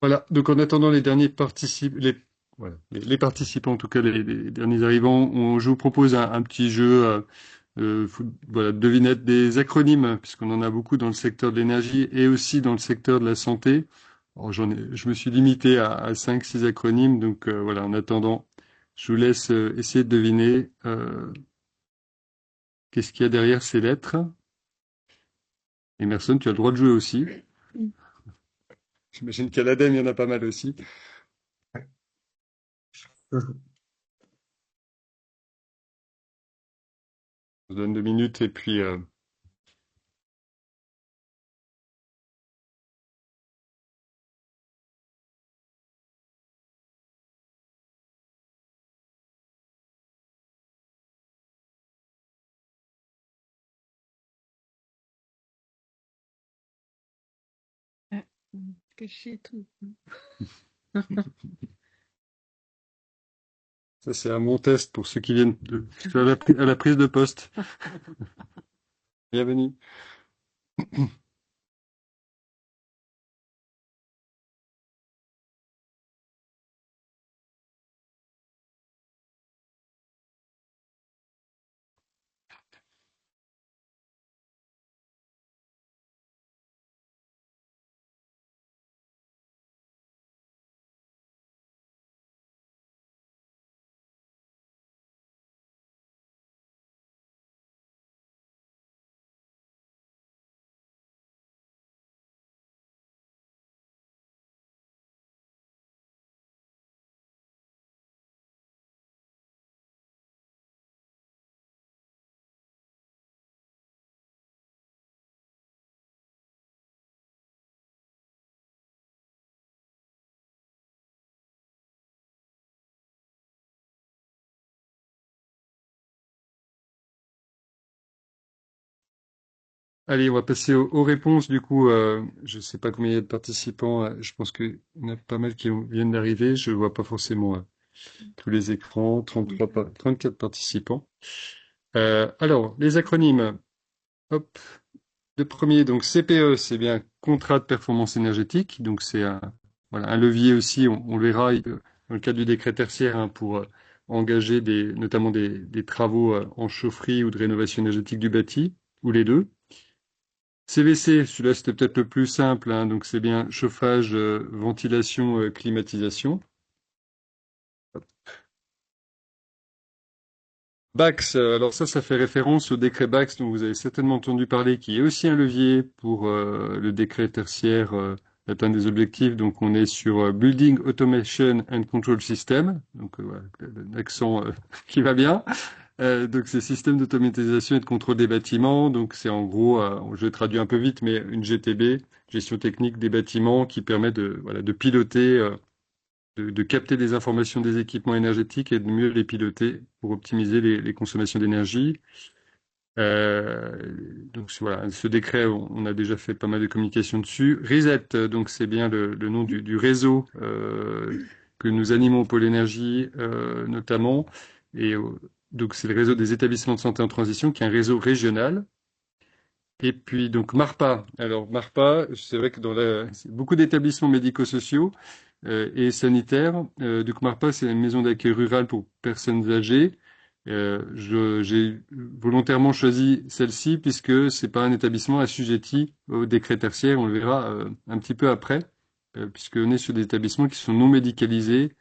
Voilà, donc en attendant les derniers participants, voilà, les participants, en tout cas les derniers arrivants, je vous propose un petit jeu, voilà, devinette des acronymes, puisqu'on en a beaucoup dans le secteur de l'énergie et aussi dans le secteur de la santé. Alors, je me suis limité à 5, 6 acronymes, donc voilà, en attendant, je vous laisse essayer de deviner qu'est-ce qu'il y a derrière ces lettres. Emerson, tu as le droit de jouer aussi. J'imagine qu'à l'ADEME, il y en a pas mal aussi. Je vous donne 2 minutes et puis Ah, cacher tout. ça, c'est un bon test pour ceux qui viennent à la prise de poste. Bienvenue. Allez, on va passer aux réponses. Du coup, je ne sais pas combien il y a de participants. Je pense qu'il y en a pas mal qui viennent d'arriver. Je ne vois pas forcément tous les écrans. 34 participants. Alors, les acronymes. Hop. Le premier, donc CPE, c'est bien contrat de performance énergétique. Donc c'est voilà, un levier aussi, on le verra dans le cadre du décret tertiaire hein, pour engager notamment des travaux en chaufferie ou de rénovation énergétique du bâti, ou les deux. CVC, celui-là c'était peut-être le plus simple, hein, donc c'est bien chauffage, ventilation, climatisation. Bax, alors ça fait référence au décret Bax dont vous avez certainement entendu parler, qui est aussi un levier pour le décret tertiaire d'atteindre des objectifs. Donc on est sur Building Automation and Control System, donc voilà, l'accent qui va bien. Donc c'est système d'automatisation et de contrôle des bâtiments. Donc c'est en gros, je traduis un peu vite, mais une GTB, gestion technique des bâtiments, qui permet de voilà de piloter de capter des informations des équipements énergétiques et de mieux les piloter pour optimiser les consommations d'énergie. Euh, donc voilà, ce décret, on a déjà fait pas mal de communication dessus. Reset, donc c'est bien le nom du réseau que nous animons au pôle énergie notamment. Et donc c'est le réseau des établissements de santé en transition, qui est un réseau régional. Et puis donc MARPA. Alors MARPA, c'est vrai que c'est beaucoup d'établissements médico-sociaux et sanitaires. Donc MARPA, c'est une maison d'accueil rurale pour personnes âgées. J'ai volontairement choisi celle-ci puisque c'est pas un établissement assujetti au décret tertiaire. On le verra un petit peu après, puisqu'on est sur des établissements qui sont non médicalisés,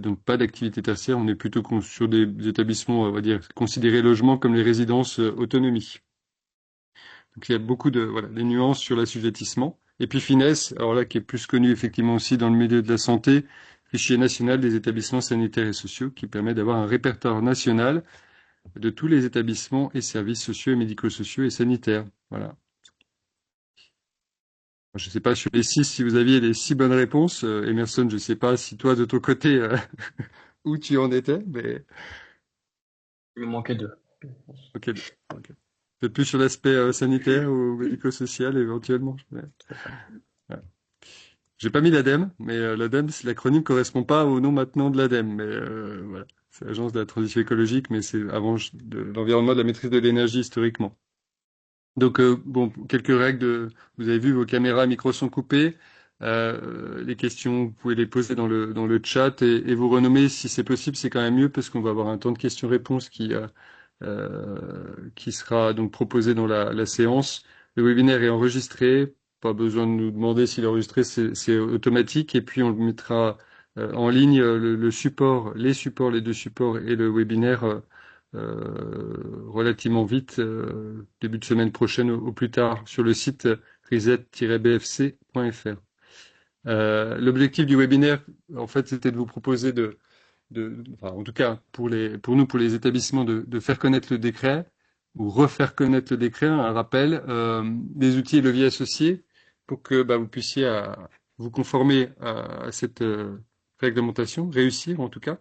donc pas d'activité tertiaire. On est plutôt sur des établissements, on va dire, considérés logements comme les résidences autonomie. Donc il y a beaucoup de voilà, des nuances sur l'assujettissement. Et puis Finesse, alors là qui est plus connu effectivement aussi dans le milieu de la santé, fichier national des établissements sanitaires et sociaux, qui permet d'avoir un répertoire national de tous les établissements et services sociaux et médico-sociaux et sanitaires. Voilà. Je ne sais pas sur les 6 si vous aviez les 6 bonnes réponses. Emerson, je ne sais pas si toi de ton côté où tu en étais, mais Il me manquait deux. ok. Ok. Peut-être plus sur l'aspect sanitaire ou médico-social éventuellement. Ouais. Ouais. J'ai pas mis l'ADEME, mais l'ADEME, l'acronyme correspond pas au nom maintenant de l'ADEME, mais voilà. C'est l'Agence de la transition écologique, mais c'est avant de l'environnement de la maîtrise de l'énergie historiquement. Donc bon, quelques règles vous avez vu, vos caméras, micros sont coupés. Les questions, vous pouvez les poser dans le chat et vous renommer si c'est possible, c'est quand même mieux parce qu'on va avoir un temps de questions-réponses qui sera donc proposé dans la séance. Le webinaire est enregistré, pas besoin de nous demander s'il est enregistré, c'est automatique et puis on le mettra en ligne le support, les deux supports et le webinaire relativement vite, début de semaine prochaine au plus tard sur le site reset-bfc.fr. L'objectif du webinaire, en fait, c'était de vous proposer enfin, en tout cas, pour nous, pour les établissements, de faire connaître le décret ou refaire connaître le décret, un rappel, des outils et leviers associés pour que vous puissiez vous conformer à cette réglementation, réussir en tout cas,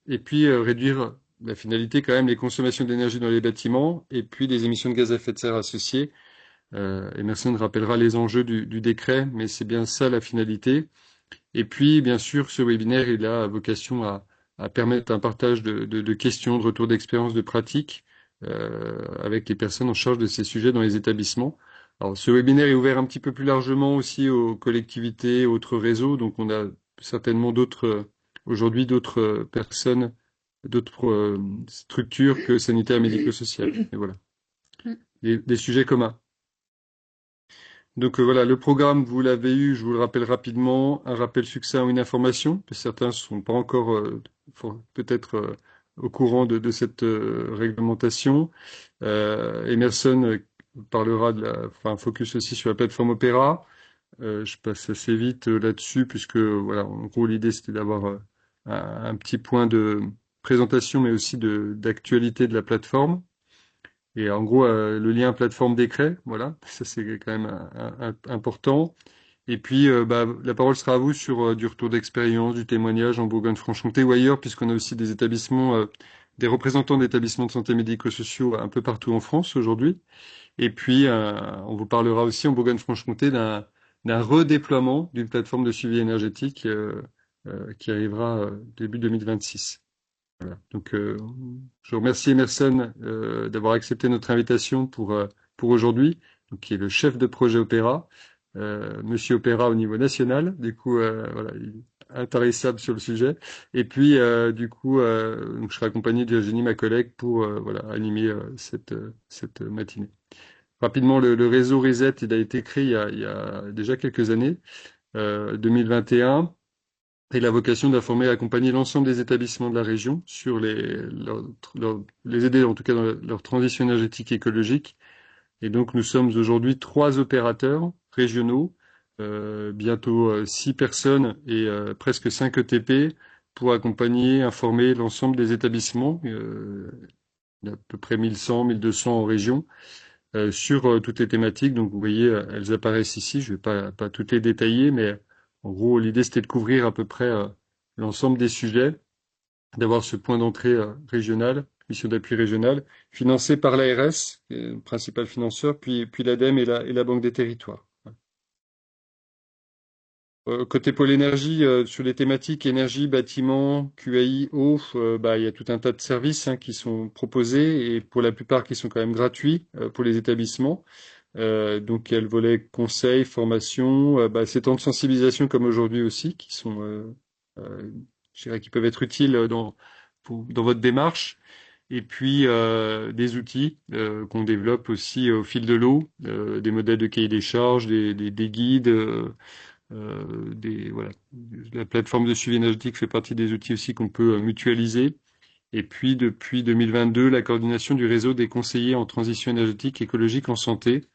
et puis réduire la finalité quand même les consommations d'énergie dans les bâtiments et puis les émissions de gaz à effet de serre associées. Emerson rappellera les enjeux du décret, mais c'est bien ça la finalité. Et puis, bien sûr, ce webinaire, il a vocation à permettre un partage de questions, de retours d'expérience, de pratiques avec les personnes en charge de ces sujets dans les établissements. Alors, ce webinaire est ouvert un petit peu plus largement aussi aux collectivités, autres réseaux. Donc, on a certainement aujourd'hui d'autres personnes, d'autres structures que sanitaires et médico-sociales. Et voilà, des sujets communs. Donc voilà, le programme, vous l'avez eu, je vous le rappelle rapidement, un rappel succinct ou une information, certains ne sont pas encore peut-être au courant de cette réglementation. Emerson parlera enfin, focus aussi sur la plateforme Opéra. Je passe assez vite là-dessus, puisque voilà, en gros, l'idée c'était d'avoir un petit point de présentation, mais aussi d'actualité de la plateforme. Et en gros, le lien plateforme décret, voilà, ça c'est quand même important. Et puis, la parole sera à vous sur du retour d'expérience, du témoignage en Bourgogne-Franche-Comté ou ailleurs, puisqu'on a aussi des établissements, des représentants d'établissements de santé médico-sociaux un peu partout en France aujourd'hui. Et puis, on vous parlera aussi en Bourgogne-Franche-Comté d'un redéploiement d'une plateforme de suivi énergétique qui arrivera début 2026. Voilà. Donc, je remercie Emerson d'avoir accepté notre invitation pour aujourd'hui, donc, qui est le chef de projet Opéra, Monsieur Opéra au niveau national. Du coup, voilà, il est intarissable sur le sujet. Et puis, du coup, donc, je serai accompagné de Virginie, ma collègue, pour voilà, animer cette matinée. Rapidement, le réseau Reset, il a été créé il y a déjà quelques années, 2021. Et la vocation d'informer et accompagner l'ensemble des établissements de la région sur les aider en tout cas dans leur transition énergétique et écologique. Et donc nous sommes aujourd'hui 3 opérateurs régionaux, bientôt 6 personnes et presque 5 ETP pour accompagner, informer l'ensemble des établissements, il y a à peu près 1100, 1200 en région, sur toutes les thématiques. Donc vous voyez, elles apparaissent ici. Je ne vais pas toutes les détailler, mais en gros, l'idée c'était de couvrir à peu près l'ensemble des sujets, d'avoir ce point d'entrée régional, mission d'appui régionale, financé par l'ARS, principal financeur, puis l'ADEME et la Banque des Territoires. Côté pôle énergie, sur les thématiques énergie, bâtiment, QAI, eau, il y a tout un tas de services qui sont proposés et pour la plupart qui sont quand même gratuits pour les établissements. Donc il y a le volet conseil, formation, ces temps de sensibilisation comme aujourd'hui aussi, qui sont, je dirais, qui peuvent être utiles dans votre démarche. Et puis des outils qu'on développe aussi au fil de l'eau, des modèles de cahier des charges, des guides, voilà. La plateforme de suivi énergétique fait partie des outils aussi qu'on peut mutualiser. Et puis depuis 2022, la coordination du réseau des conseillers en transition énergétique écologique en santé.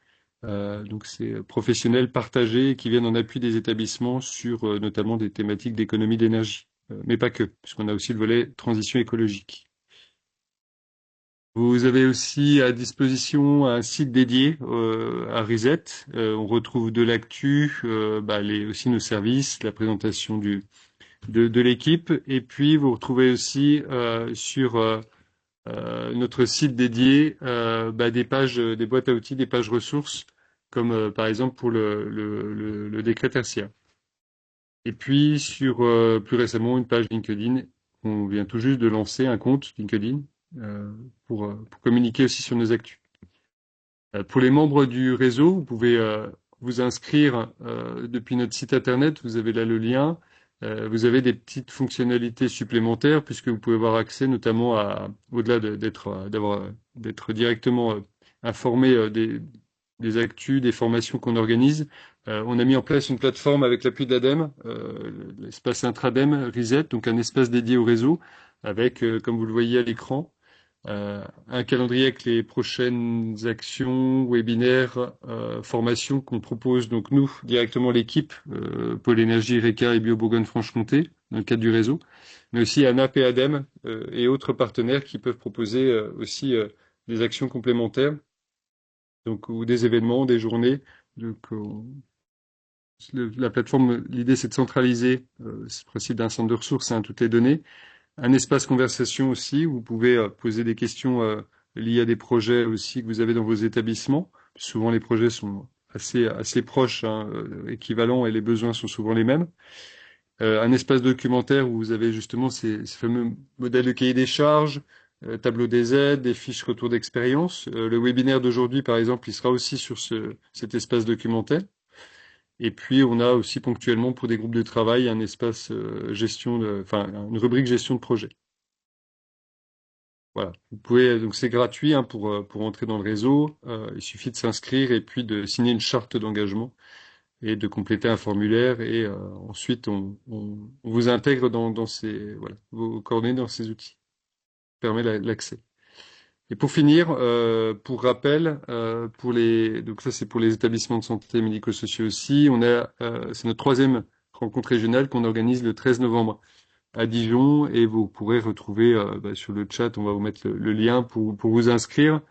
Donc c'est professionnels partagés qui viennent en appui des établissements sur notamment des thématiques d'économie d'énergie, mais pas que, puisqu'on a aussi le volet transition écologique. Vous avez aussi à disposition un site dédié à Reset. On retrouve de l'actu, aussi nos services, la présentation de l'équipe, et puis vous retrouvez aussi sur notre site dédié des pages, des boîtes à outils, des pages ressources, comme par exemple pour le décret tertiaire. Et puis sur plus récemment une page LinkedIn, on vient tout juste de lancer un compte LinkedIn pour communiquer aussi sur nos actus. Pour les membres du réseau, vous pouvez vous inscrire depuis notre site internet. Vous avez là le lien. Vous avez des petites fonctionnalités supplémentaires puisque vous pouvez avoir accès notamment au-delà d'être directement informé des actus, des formations qu'on organise. On a mis en place une plateforme avec l'appui de l'ADEME, l'espace Intradem Reset, donc un espace dédié au réseau avec, comme vous le voyez à l'écran, un calendrier avec les prochaines actions, webinaires, formations qu'on propose, donc nous, directement l'équipe, Pôle Énergie, RECA et Bio Bourgogne-Franche-Comté, dans le cadre du réseau, mais aussi ANAP et ADEME et autres partenaires qui peuvent proposer aussi des actions complémentaires, donc ou des événements, des journées. Donc, la plateforme, l'idée c'est de centraliser ce principe d'un centre de ressources, hein, toutes les données, un espace conversation aussi, où vous pouvez poser des questions liées à des projets aussi que vous avez dans vos établissements. Souvent, les projets sont assez proches, hein, équivalents, et les besoins sont souvent les mêmes. Un espace documentaire où vous avez justement ces fameux modèles de cahier des charges, tableau des aides, des fiches retour d'expérience. Le webinaire d'aujourd'hui, par exemple, il sera aussi sur cet espace documentaire. Et puis, on a aussi ponctuellement pour des groupes de travail un espace enfin, une rubrique gestion de projet. Voilà. Vous pouvez, donc c'est gratuit hein, pour entrer dans le réseau. Il suffit de s'inscrire et puis de signer une charte d'engagement et de compléter un formulaire. Et ensuite, on vous intègre voilà, vos coordonnées dans ces outils. Ça permet l'accès. Et pour finir, pour rappel, donc ça c'est pour les établissements de santé médico-sociaux aussi. C'est notre troisième rencontre régionale qu'on organise le 13 novembre à Dijon et vous pourrez retrouver sur le chat, on va vous mettre le lien pour vous inscrire.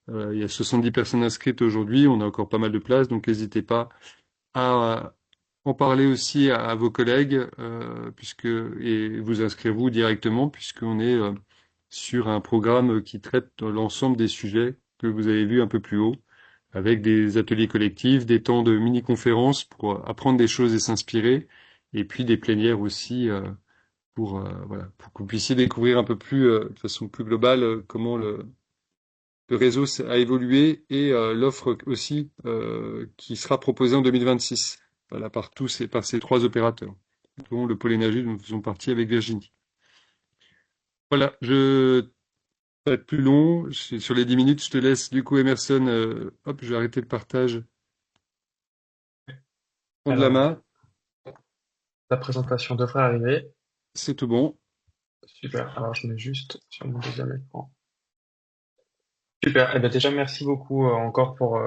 Il y a 70 personnes inscrites aujourd'hui, on a encore pas mal de places, donc n'hésitez pas à en parler aussi à vos collègues et vous inscrire vous directement puisqu'on est sur un programme qui traite de l'ensemble des sujets que vous avez vus un peu plus haut, avec des ateliers collectifs, des temps de mini-conférences pour apprendre des choses et s'inspirer, et puis des plénières aussi voilà, pour que vous puissiez découvrir un peu plus, de façon plus globale, comment le réseau a évolué et l'offre aussi qui sera proposée en 2026. Voilà, par tous et par ces trois opérateurs, dont le pôle énergie dont nous faisons partie avec Virginie. Voilà, je vais être plus long. Sur les 10 minutes, je te laisse du coup Emerson. Hop, je vais arrêter le partage. Prendre la Alors, main, la présentation devrait arriver. c'est tout bon. Super. Alors, je mets juste sur mon deuxième écran. Super. Eh bien, déjà, merci beaucoup encore pour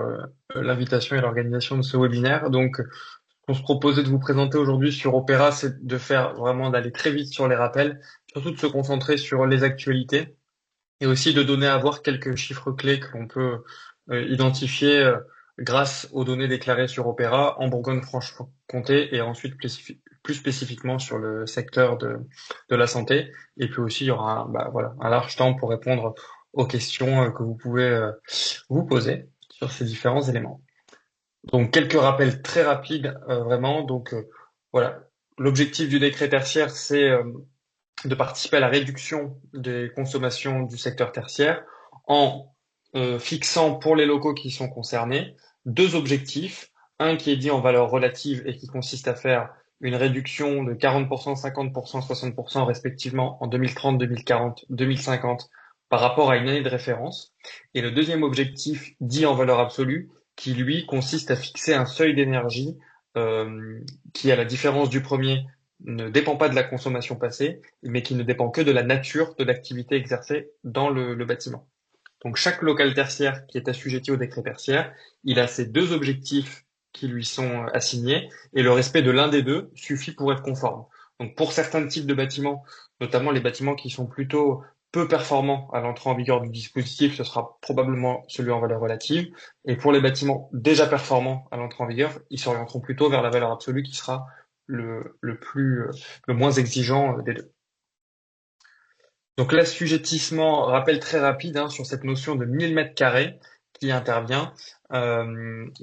l'invitation et l'organisation de ce webinaire. Donc, on se proposait de vous présenter aujourd'hui sur Opera, c'est de faire vraiment d'aller très vite sur les rappels, surtout de se concentrer sur les actualités et aussi de donner à voir quelques chiffres clés que l'on peut identifier grâce aux données déclarées sur Opera en Bourgogne-Franche-Comté et ensuite plus spécifiquement sur le secteur de la santé. Et puis aussi, il y aura voilà, un large temps pour répondre aux questions que vous pouvez vous poser sur ces différents éléments. Donc quelques rappels très rapides, vraiment. Donc voilà, l'objectif du décret tertiaire, c'est de participer à la réduction des consommations du secteur tertiaire en fixant pour les locaux qui sont concernés deux objectifs. Un qui est dit en valeur relative et qui consiste à faire une réduction de 40%, 50%, 60% respectivement en 2030, 2040, 2050 par rapport à une année de référence. Et le deuxième objectif dit en valeur absolue qui lui consiste à fixer un seuil d'énergie qui, à la différence du premier, ne dépend pas de la consommation passée, mais qui ne dépend que de la nature de l'activité exercée dans le bâtiment. Donc chaque local tertiaire qui est assujetti au décret tertiaire, il a ces deux objectifs qui lui sont assignés, et le respect de l'un des deux suffit pour être conforme. Donc pour certains types de bâtiments, notamment les bâtiments qui sont plutôt peu performants à l'entrée en vigueur du dispositif, ce sera probablement celui en valeur relative. Et pour les bâtiments déjà performants à l'entrée en vigueur, ils s'orienteront plutôt vers la valeur absolue qui sera le moins exigeant des deux. Donc l'assujettissement, rappel très rapide sur cette notion de 1000 mètres carrés qui intervient,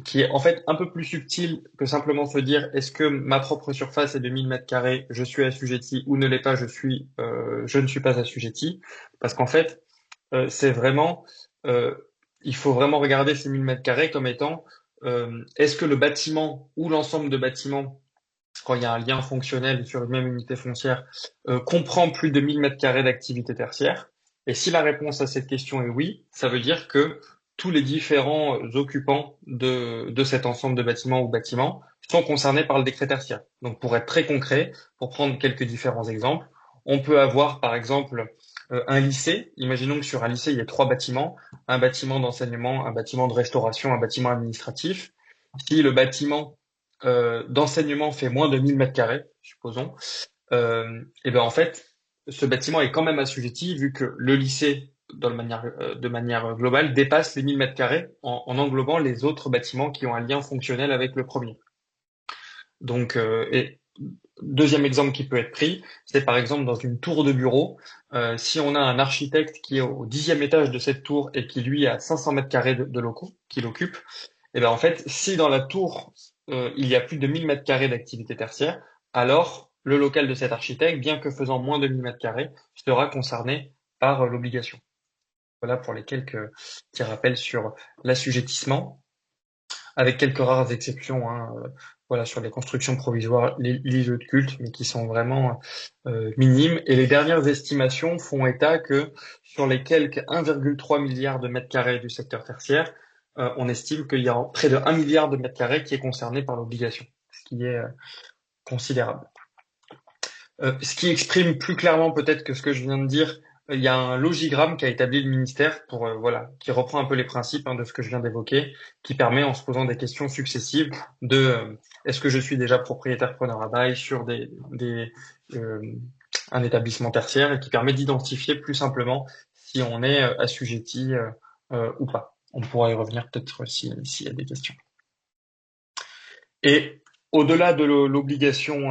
qui est en fait un peu plus subtil que simplement se dire est-ce que ma propre surface est de 1000 mètres carrés, je suis assujetti ou ne l'est pas, je ne suis pas assujetti, parce qu'en fait c'est vraiment, il faut vraiment regarder ces 1000 mètres carrés comme étant est-ce que le bâtiment ou l'ensemble de bâtiments, quand il y a un lien fonctionnel sur une même unité foncière, comprend plus de 1000 mètres carrés d'activité tertiaire? Et si la réponse à cette question est oui, ça veut dire que tous les différents occupants de cet ensemble de bâtiments ou bâtiments sont concernés par le décret tertiaire. Donc, pour être très concret, pour prendre quelques différents exemples, on peut avoir, par exemple, un lycée. Imaginons que sur un lycée, il y ait trois bâtiments, un bâtiment d'enseignement, un bâtiment de restauration, un bâtiment administratif. Si le bâtiment d'enseignement fait moins de 1000 mètres carrés, supposons, et ben en fait, ce bâtiment est quand même assujetti vu que le lycée, de manière globale, dépasse les 1000 mètres carrés en englobant les autres bâtiments qui ont un lien fonctionnel avec le premier. Donc, et deuxième exemple qui peut être pris, c'est par exemple dans une tour de bureau, si on a un architecte qui est au 10e étage de cette tour et qui lui a 500 mètres carrés de locaux qu'il occupe, et ben en fait, si dans la tour il y a plus de 1000 mètres carrés d'activité tertiaire, alors le local de cet architecte, bien que faisant moins de 1000 mètres carrés, sera concerné par l'obligation. Voilà pour les quelques petits rappels sur l'assujettissement, avec quelques rares exceptions, hein, voilà, sur les constructions provisoires, les lieux de culte, mais qui sont vraiment minimes. Et les dernières estimations font état que sur les quelques 1,3 milliard de mètres carrés du secteur tertiaire, on estime qu'il y a près de 1 milliard de mètres carrés qui est concerné par l'obligation, ce qui est considérable. Ce qui exprime plus clairement peut-être que ce que je viens de dire, il y a un logigramme qu'a établi le ministère pour voilà, qui reprend un peu les principes de ce que je viens d'évoquer, qui permet en se posant des questions successives de est-ce que je suis déjà propriétaire preneur à bail sur un établissement tertiaire et qui permet d'identifier plus simplement si on est assujetti ou pas. On pourra y revenir peut-être s'il y a des questions. Et au-delà de l'obligation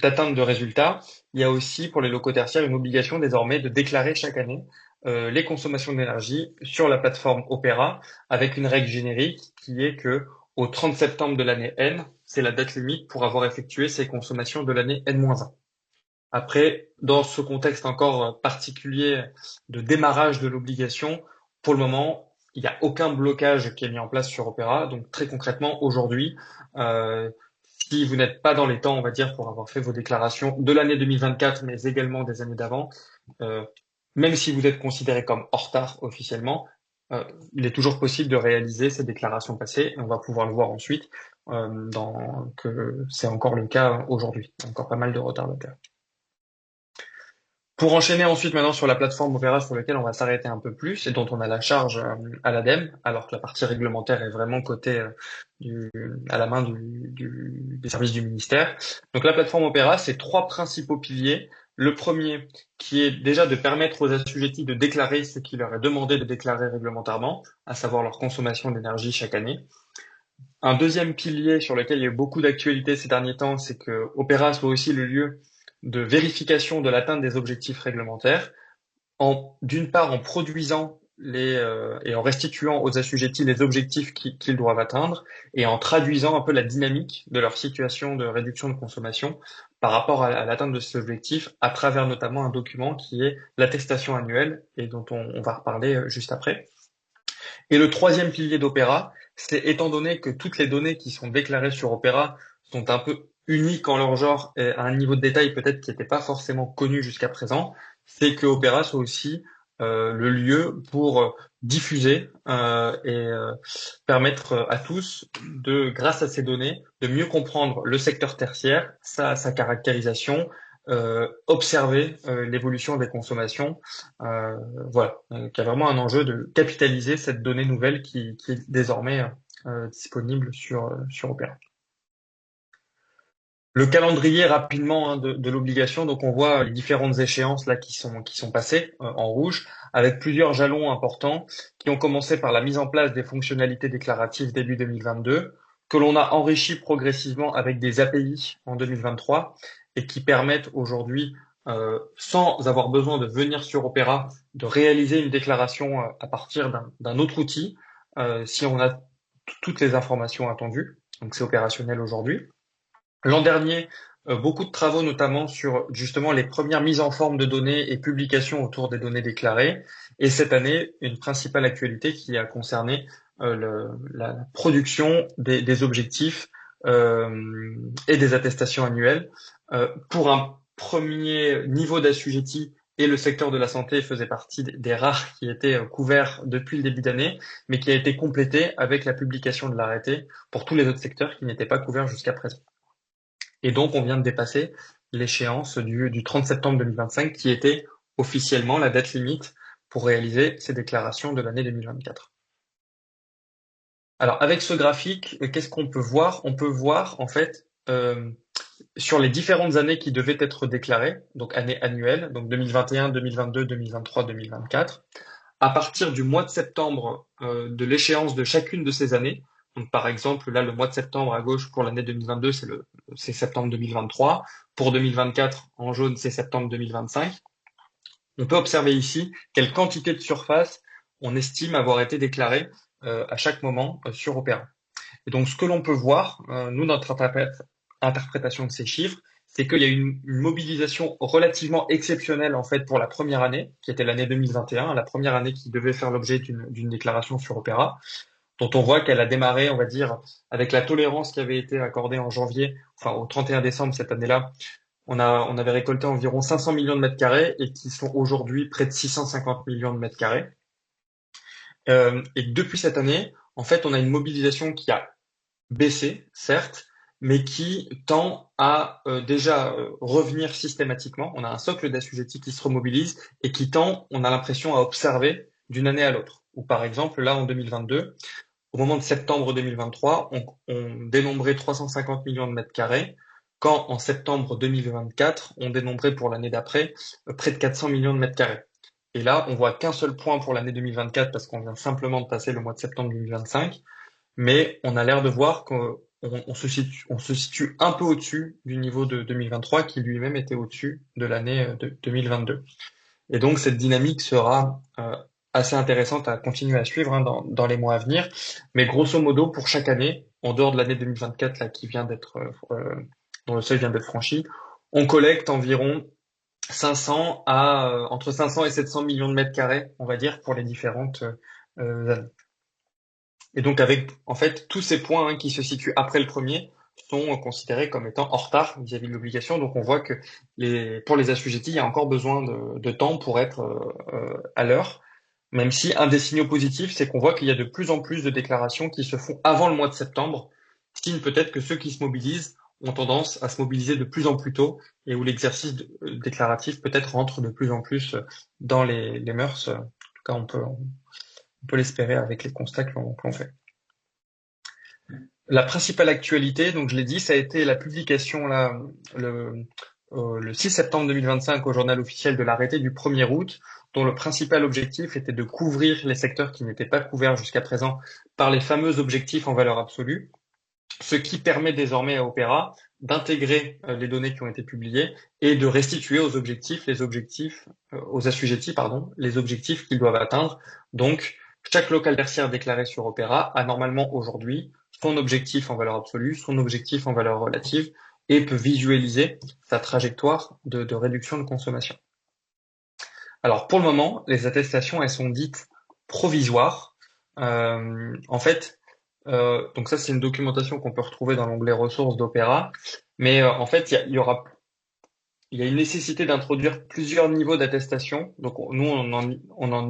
d'atteinte de résultats, il y a aussi pour les locaux tertiaires une obligation désormais de déclarer chaque année les consommations d'énergie sur la plateforme Opera, avec une règle générique qui est que au 30 septembre de l'année N, c'est la date limite pour avoir effectué ces consommations de l'année N-1. Après, dans ce contexte encore particulier de démarrage de l'obligation, pour le moment, il n'y a aucun blocage qui est mis en place sur Opera. Donc très concrètement, aujourd'hui, euh, si vous n'êtes pas dans les temps, on va dire, pour avoir fait vos déclarations de l'année 2024, mais également des années d'avant, euh, même si vous êtes considéré comme en retard officiellement, il est toujours possible de réaliser ces déclarations passées. Et on va pouvoir le voir ensuite, que c'est encore le cas aujourd'hui. Il y a encore pas mal de retardataires. Pour enchaîner ensuite maintenant sur la plateforme Opera sur laquelle on va s'arrêter un peu plus et dont on a la charge à l'ADEME, alors que la partie réglementaire est vraiment cotée à la main des services du ministère. Donc la plateforme Opera, c'est trois principaux piliers. Le premier qui est déjà de permettre aux assujettis de déclarer ce qui leur est demandé de déclarer réglementairement, à savoir leur consommation d'énergie chaque année. Un deuxième pilier sur lequel il y a eu beaucoup d'actualité ces derniers temps, c'est que Opera soit aussi le lieu de vérification de l'atteinte des objectifs réglementaires, d'une part en produisant et en restituant aux assujettis les objectifs qu'ils doivent atteindre et en traduisant un peu la dynamique de leur situation de réduction de consommation par rapport à l'atteinte de ces objectifs à travers notamment un document qui est l'attestation annuelle et dont on va reparler juste après. Et le troisième pilier d'Opera, c'est étant donné que toutes les données qui sont déclarées sur Opera sont un peu uniques en leur genre et à un niveau de détail peut-être qui n'était pas forcément connu jusqu'à présent, c'est que Opera soit aussi le lieu pour diffuser et permettre à tous grâce à ces données, de mieux comprendre le secteur tertiaire, sa caractérisation, observer l'évolution des consommations, voilà, qui a vraiment un enjeu de capitaliser cette donnée nouvelle qui est désormais disponible sur Opera. Le calendrier rapidement de l'obligation, donc on voit les différentes échéances là qui sont passées en rouge, avec plusieurs jalons importants qui ont commencé par la mise en place des fonctionnalités déclaratives début 2022, que l'on a enrichi progressivement avec des API en 2023 et qui permettent aujourd'hui, sans avoir besoin de venir sur Opera, de réaliser une déclaration à partir d'un autre outil, si on a toutes les informations attendues. Donc c'est opérationnel aujourd'hui. L'an dernier, beaucoup de travaux notamment sur justement les premières mises en forme de données et publications autour des données déclarées. Et cette année, une principale actualité qui a concerné la production des objectifs et des attestations annuelles. Pour un premier niveau d'assujetti, et le secteur de la santé faisait partie des rares qui étaient couverts depuis le début d'année, mais qui a été complété avec la publication de l'arrêté pour tous les autres secteurs qui n'étaient pas couverts jusqu'à présent. Et donc, on vient de dépasser l'échéance du 30 septembre 2025, qui était officiellement la date limite pour réaliser ces déclarations de l'année 2024. Alors, avec ce graphique, qu'est-ce qu'on peut voir? On peut voir, en fait, sur les différentes années qui devaient être déclarées, donc années annuelles, donc 2021, 2022, 2023, 2024, à partir du mois de septembre de l'échéance de chacune de ces années. Donc par exemple, là, le mois de septembre à gauche pour l'année 2022, c'est septembre 2023. Pour 2024, en jaune, c'est septembre 2025. On peut observer ici quelle quantité de surface on estime avoir été déclarée à chaque moment sur Opera. Et donc, ce que l'on peut voir, nous, notre interprétation de ces chiffres, c'est qu'il y a une mobilisation relativement exceptionnelle en fait pour la première année, qui était l'année 2021, la première année qui devait faire l'objet d'une déclaration sur Opera, dont on voit qu'elle a démarré, on va dire, avec la tolérance qui avait été accordée en janvier, enfin au 31 décembre cette année-là. On avait récolté environ 500 millions de mètres carrés et qui sont aujourd'hui près de 650 millions de mètres carrés. Et depuis cette année, en fait, on a une mobilisation qui a baissé, certes, mais qui tend à déjà revenir systématiquement. On a un socle d'assujettis qui se remobilise et qui tend, on a l'impression, à observer d'une année à l'autre. Ou par exemple, là, en 2022, au moment de septembre 2023, on dénombrait 350 millions de mètres carrés, quand en septembre 2024, on dénombrait pour l'année d'après près de 400 millions de mètres carrés. Et là, on voit qu'un seul point pour l'année 2024 parce qu'on vient simplement de passer le mois de septembre 2025, mais on a l'air de voir qu'on se situe un peu au-dessus du niveau de 2023 qui lui-même était au-dessus de l'année de 2022. Et donc cette dynamique sera assez intéressante à continuer à suivre dans les mois à venir. Mais grosso modo, pour chaque année, en dehors de l'année 2024 là, qui vient d'être dont le seuil vient d'être franchi, on collecte environ 500 entre 500 et 700 millions de mètres carrés, on va dire, pour les différentes années. Et donc avec en fait tous ces points qui se situent après le premier sont considérés comme étant en retard vis-à-vis de l'obligation. Donc on voit que pour les assujettis, il y a encore besoin de temps pour être à l'heure. Même si un des signaux positifs, c'est qu'on voit qu'il y a de plus en plus de déclarations qui se font avant le mois de septembre, signe peut-être que ceux qui se mobilisent ont tendance à se mobiliser de plus en plus tôt et où l'exercice déclaratif peut-être rentre de plus en plus dans les mœurs. En tout cas, on peut l'espérer avec les constats que l'on fait. La principale actualité, donc je l'ai dit, ça a été la publication là, le 6 septembre 2025 au journal officiel de l'arrêté du 1er août, dont le principal objectif était de couvrir les secteurs qui n'étaient pas couverts jusqu'à présent par les fameux objectifs en valeur absolue, ce qui permet désormais à Opera d'intégrer les données qui ont été publiées et de restituer aux assujettis, les objectifs qu'ils doivent atteindre. Donc, chaque local tertiaire déclaré sur Opera a normalement aujourd'hui son objectif en valeur absolue, son objectif en valeur relative et peut visualiser sa trajectoire de réduction de consommation. Alors, pour le moment, les attestations, elles sont dites provisoires. En fait, donc ça, c'est une documentation qu'on peut retrouver dans l'onglet ressources d'Opera. Mais en fait, il y a une nécessité d'introduire plusieurs niveaux d'attestation. Donc nous, on a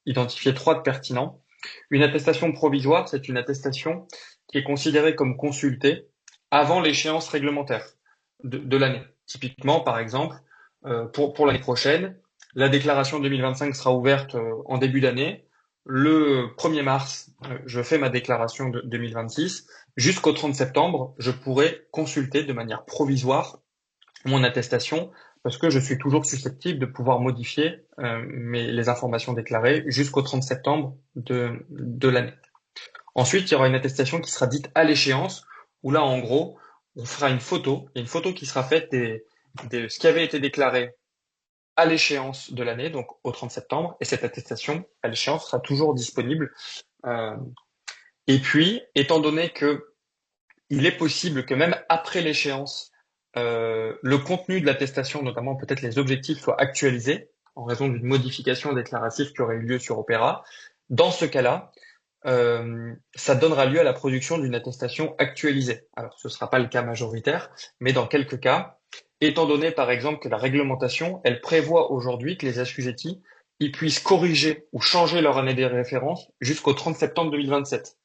identifié 3 de pertinents. Une attestation provisoire, c'est une attestation qui est considérée comme consultée avant l'échéance réglementaire de l'année. Typiquement, par exemple, pour l'année prochaine, la déclaration 2025 sera ouverte en début d'année. Le 1er mars, je fais ma déclaration de 2026. Jusqu'au 30 septembre, je pourrai consulter de manière provisoire mon attestation parce que je suis toujours susceptible de pouvoir modifier les informations déclarées jusqu'au 30 septembre de l'année. Ensuite, il y aura une attestation qui sera dite à l'échéance, où là, en gros, on fera une photo. Il y a une photo qui sera faite de ce qui avait été déclaré à l'échéance de l'année, donc au 30 septembre, et cette attestation à l'échéance sera toujours disponible. Et puis, étant donné que il est possible que même après l'échéance, le contenu de l'attestation, notamment peut-être les objectifs, soient actualisés en raison d'une modification déclarative qui aurait eu lieu sur Opera. Dans ce cas-là, ça donnera lieu à la production d'une attestation actualisée. Alors, ce ne sera pas le cas majoritaire, mais dans quelques cas, étant donné par exemple que la réglementation, elle prévoit aujourd'hui que les assujettis, ils puissent corriger ou changer leur année de référence jusqu'au 30 septembre 2027.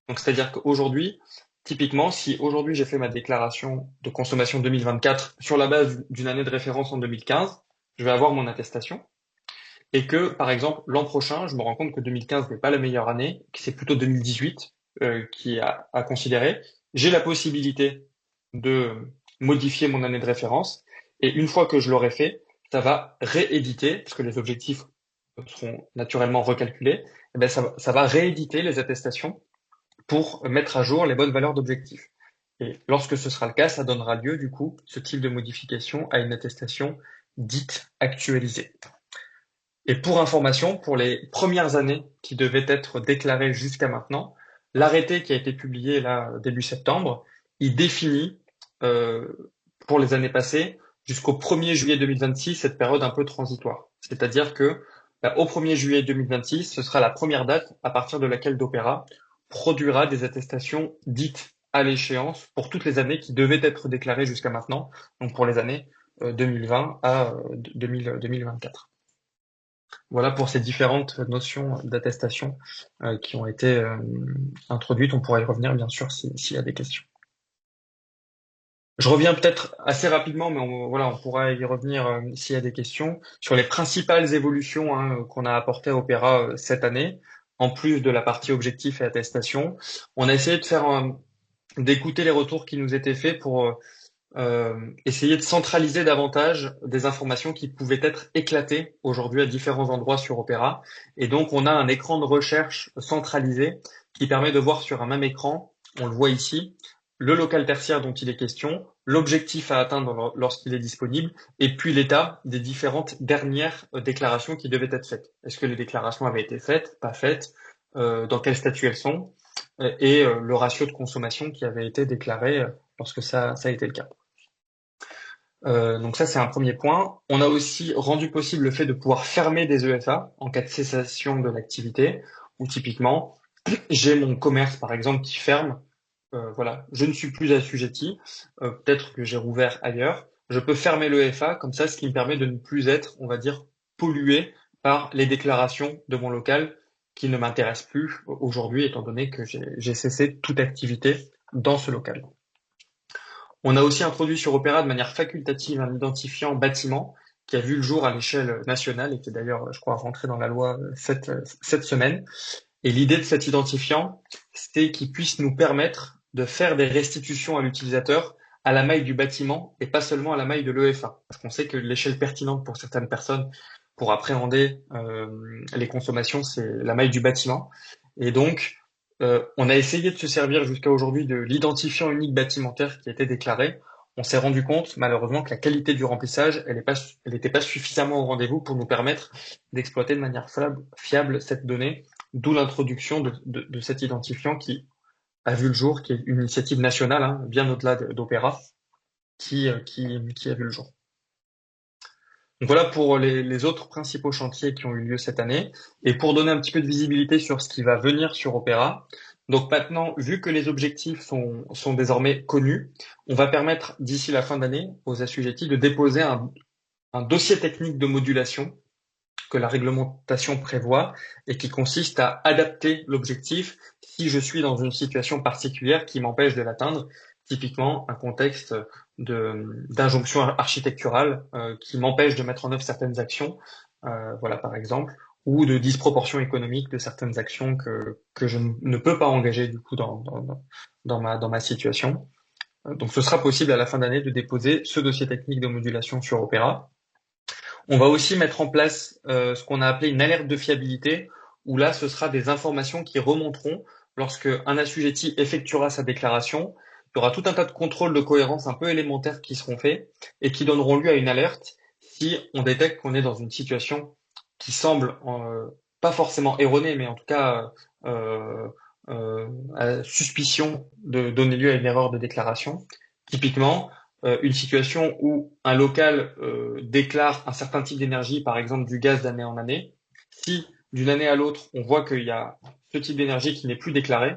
Donc, c'est-à-dire qu'aujourd'hui, typiquement, si aujourd'hui j'ai fait ma déclaration de consommation 2024 sur la base d'une année de référence en 2015, je vais avoir mon attestation. Et que, par exemple, l'an prochain, je me rends compte que 2015 n'est pas la meilleure année, que c'est plutôt 2018 qui est à considérer. J'ai la possibilité de modifier mon année de référence. Et une fois que je l'aurai fait, ça va rééditer, parce que les objectifs seront naturellement recalculés, et ben ça va rééditer les attestations pour mettre à jour les bonnes valeurs d'objectifs. Et lorsque ce sera le cas, ça donnera lieu, du coup, ce type de modification à une attestation dite actualisée. Et pour information, pour les premières années qui devaient être déclarées jusqu'à maintenant, l'arrêté qui a été publié là début septembre, il définit pour les années passées jusqu'au 1er juillet 2026 cette période un peu transitoire. C'est-à-dire que au 1er juillet 2026, ce sera la première date à partir de laquelle Dopera produira des attestations dites à l'échéance pour toutes les années qui devaient être déclarées jusqu'à maintenant, donc pour les années 2020 à 2024. Voilà pour ces différentes notions d'attestation qui ont été introduites. On pourra y revenir bien sûr s'il y a des questions. Je reviens peut-être assez rapidement, mais on pourra y revenir s'il y a des questions sur les principales évolutions qu'on a apportées à Opera cette année, en plus de la partie objectif et attestation. On a essayé de faire d'écouter les retours qui nous étaient faits pour essayer de centraliser davantage des informations qui pouvaient être éclatées aujourd'hui à différents endroits sur Opera. Et donc, on a un écran de recherche centralisé qui permet de voir sur un même écran, on le voit ici, le local tertiaire dont il est question, l'objectif à atteindre lorsqu'il est disponible, et puis l'état des différentes dernières déclarations qui devaient être faites. Est-ce que les déclarations avaient été faites, pas faites, dans quel statut elles sont, et le ratio de consommation qui avait été déclaré lorsque ça a été le cas. Donc ça, c'est un premier point. On a aussi rendu possible le fait de pouvoir fermer des EFA en cas de cessation de l'activité, ou typiquement, j'ai mon commerce, par exemple, qui ferme. Voilà, je ne suis plus assujetti. Peut-être que j'ai rouvert ailleurs. Je peux fermer l'EFA, comme ça, ce qui me permet de ne plus être, on va dire, pollué par les déclarations de mon local qui ne m'intéressent plus aujourd'hui, étant donné que j'ai cessé toute activité dans ce local. On a aussi introduit sur Opera de manière facultative un identifiant bâtiment qui a vu le jour à l'échelle nationale et qui est d'ailleurs, je crois, rentré dans la loi cette semaine. Et l'idée de cet identifiant, c'est qu'il puisse nous permettre de faire des restitutions à l'utilisateur à la maille du bâtiment et pas seulement à la maille de l'EFA. Parce qu'on sait que l'échelle pertinente pour certaines personnes pour appréhender les consommations, c'est la maille du bâtiment. Et donc, on a essayé de se servir jusqu'à aujourd'hui de l'identifiant unique bâtimentaire qui a été déclaré. On s'est rendu compte, malheureusement, que la qualité du remplissage, elle n'était pas suffisamment au rendez-vous pour nous permettre d'exploiter de manière fiable cette donnée, d'où l'introduction de cet identifiant qui a vu le jour, qui est une initiative nationale, bien au-delà d'Opera, qui a vu le jour. Donc voilà pour les autres principaux chantiers qui ont eu lieu cette année. Et pour donner un petit peu de visibilité sur ce qui va venir sur Opera, donc maintenant, vu que les objectifs sont désormais connus, on va permettre d'ici la fin d'année aux assujettis de déposer un dossier technique de modulation que la réglementation prévoit et qui consiste à adapter l'objectif si je suis dans une situation particulière qui m'empêche de l'atteindre, typiquement un contexte d'injonction architecturale qui m'empêche de mettre en œuvre certaines actions, voilà par exemple, ou de disproportion économique de certaines actions que je ne peux pas engager du coup dans ma situation. Donc ce sera possible à la fin d'année de déposer ce dossier technique de modulation sur Opera. On va aussi mettre en place ce qu'on a appelé une alerte de fiabilité, où là, ce sera des informations qui remonteront lorsque un assujetti effectuera sa déclaration. Il y aura tout un tas de contrôles de cohérence un peu élémentaires qui seront faits et qui donneront lieu à une alerte si on détecte qu'on est dans une situation qui semble pas forcément erronée, mais en tout cas à suspicion de donner lieu à une erreur de déclaration. Typiquement, une situation où un local déclare un certain type d'énergie, par exemple du gaz d'année en année. Si d'une année à l'autre, on voit qu'il y a ce type d'énergie qui n'est plus déclarée,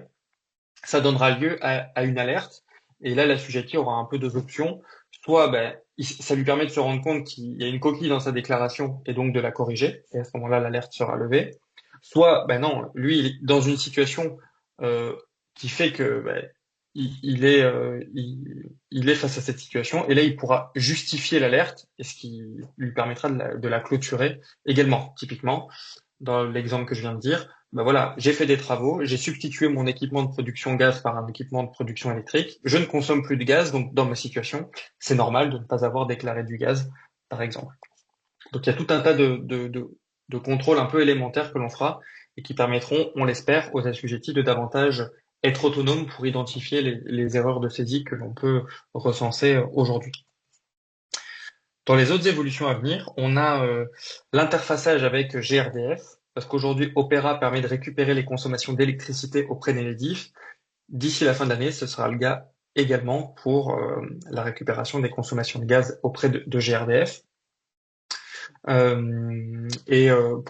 ça donnera lieu à une alerte. Et là, l'assujetti aura un peu deux options. Soit ça lui permet de se rendre compte qu'il y a une coquille dans sa déclaration et donc de la corriger. Et à ce moment-là, l'alerte sera levée. Soit, non, lui, il est dans une situation qui fait que il est face à cette situation. Et là, il pourra justifier l'alerte, et ce qui lui permettra de la clôturer également. Typiquement, dans l'exemple que je viens de dire, voilà, j'ai fait des travaux, j'ai substitué mon équipement de production gaz par un équipement de production électrique, je ne consomme plus de gaz, donc dans ma situation, c'est normal de ne pas avoir déclaré du gaz, par exemple. Donc il y a tout un tas de contrôles un peu élémentaires que l'on fera et qui permettront, on l'espère, aux assujettis de davantage être autonomes pour identifier les erreurs de saisie que l'on peut recenser aujourd'hui. Dans les autres évolutions à venir, on a l'interfaçage avec GRDF, parce qu'aujourd'hui, Opera permet de récupérer les consommations d'électricité auprès des MEDIF. D'ici la fin de l'année, ce sera le cas également pour la récupération des consommations de gaz auprès de GRDF. Pour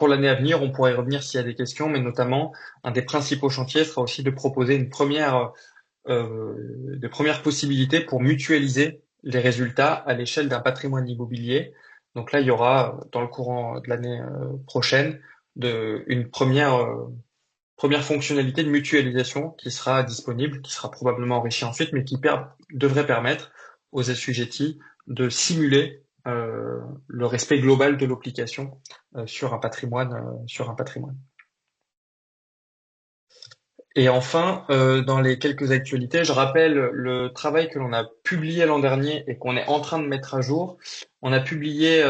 l'année à venir, on pourrait y revenir s'il y a des questions, mais notamment, un des principaux chantiers sera aussi de proposer de premières possibilités pour mutualiser les résultats à l'échelle d'un patrimoine immobilier. Donc là, il y aura, dans le courant de l'année prochaine, une première fonctionnalité de mutualisation qui sera disponible, qui sera probablement enrichie ensuite, mais qui devrait permettre aux assujettis de simuler le respect global de l'application sur un patrimoine. Et enfin, dans les quelques actualités, je rappelle le travail que l'on a publié l'an dernier et qu'on est en train de mettre à jour. On a publié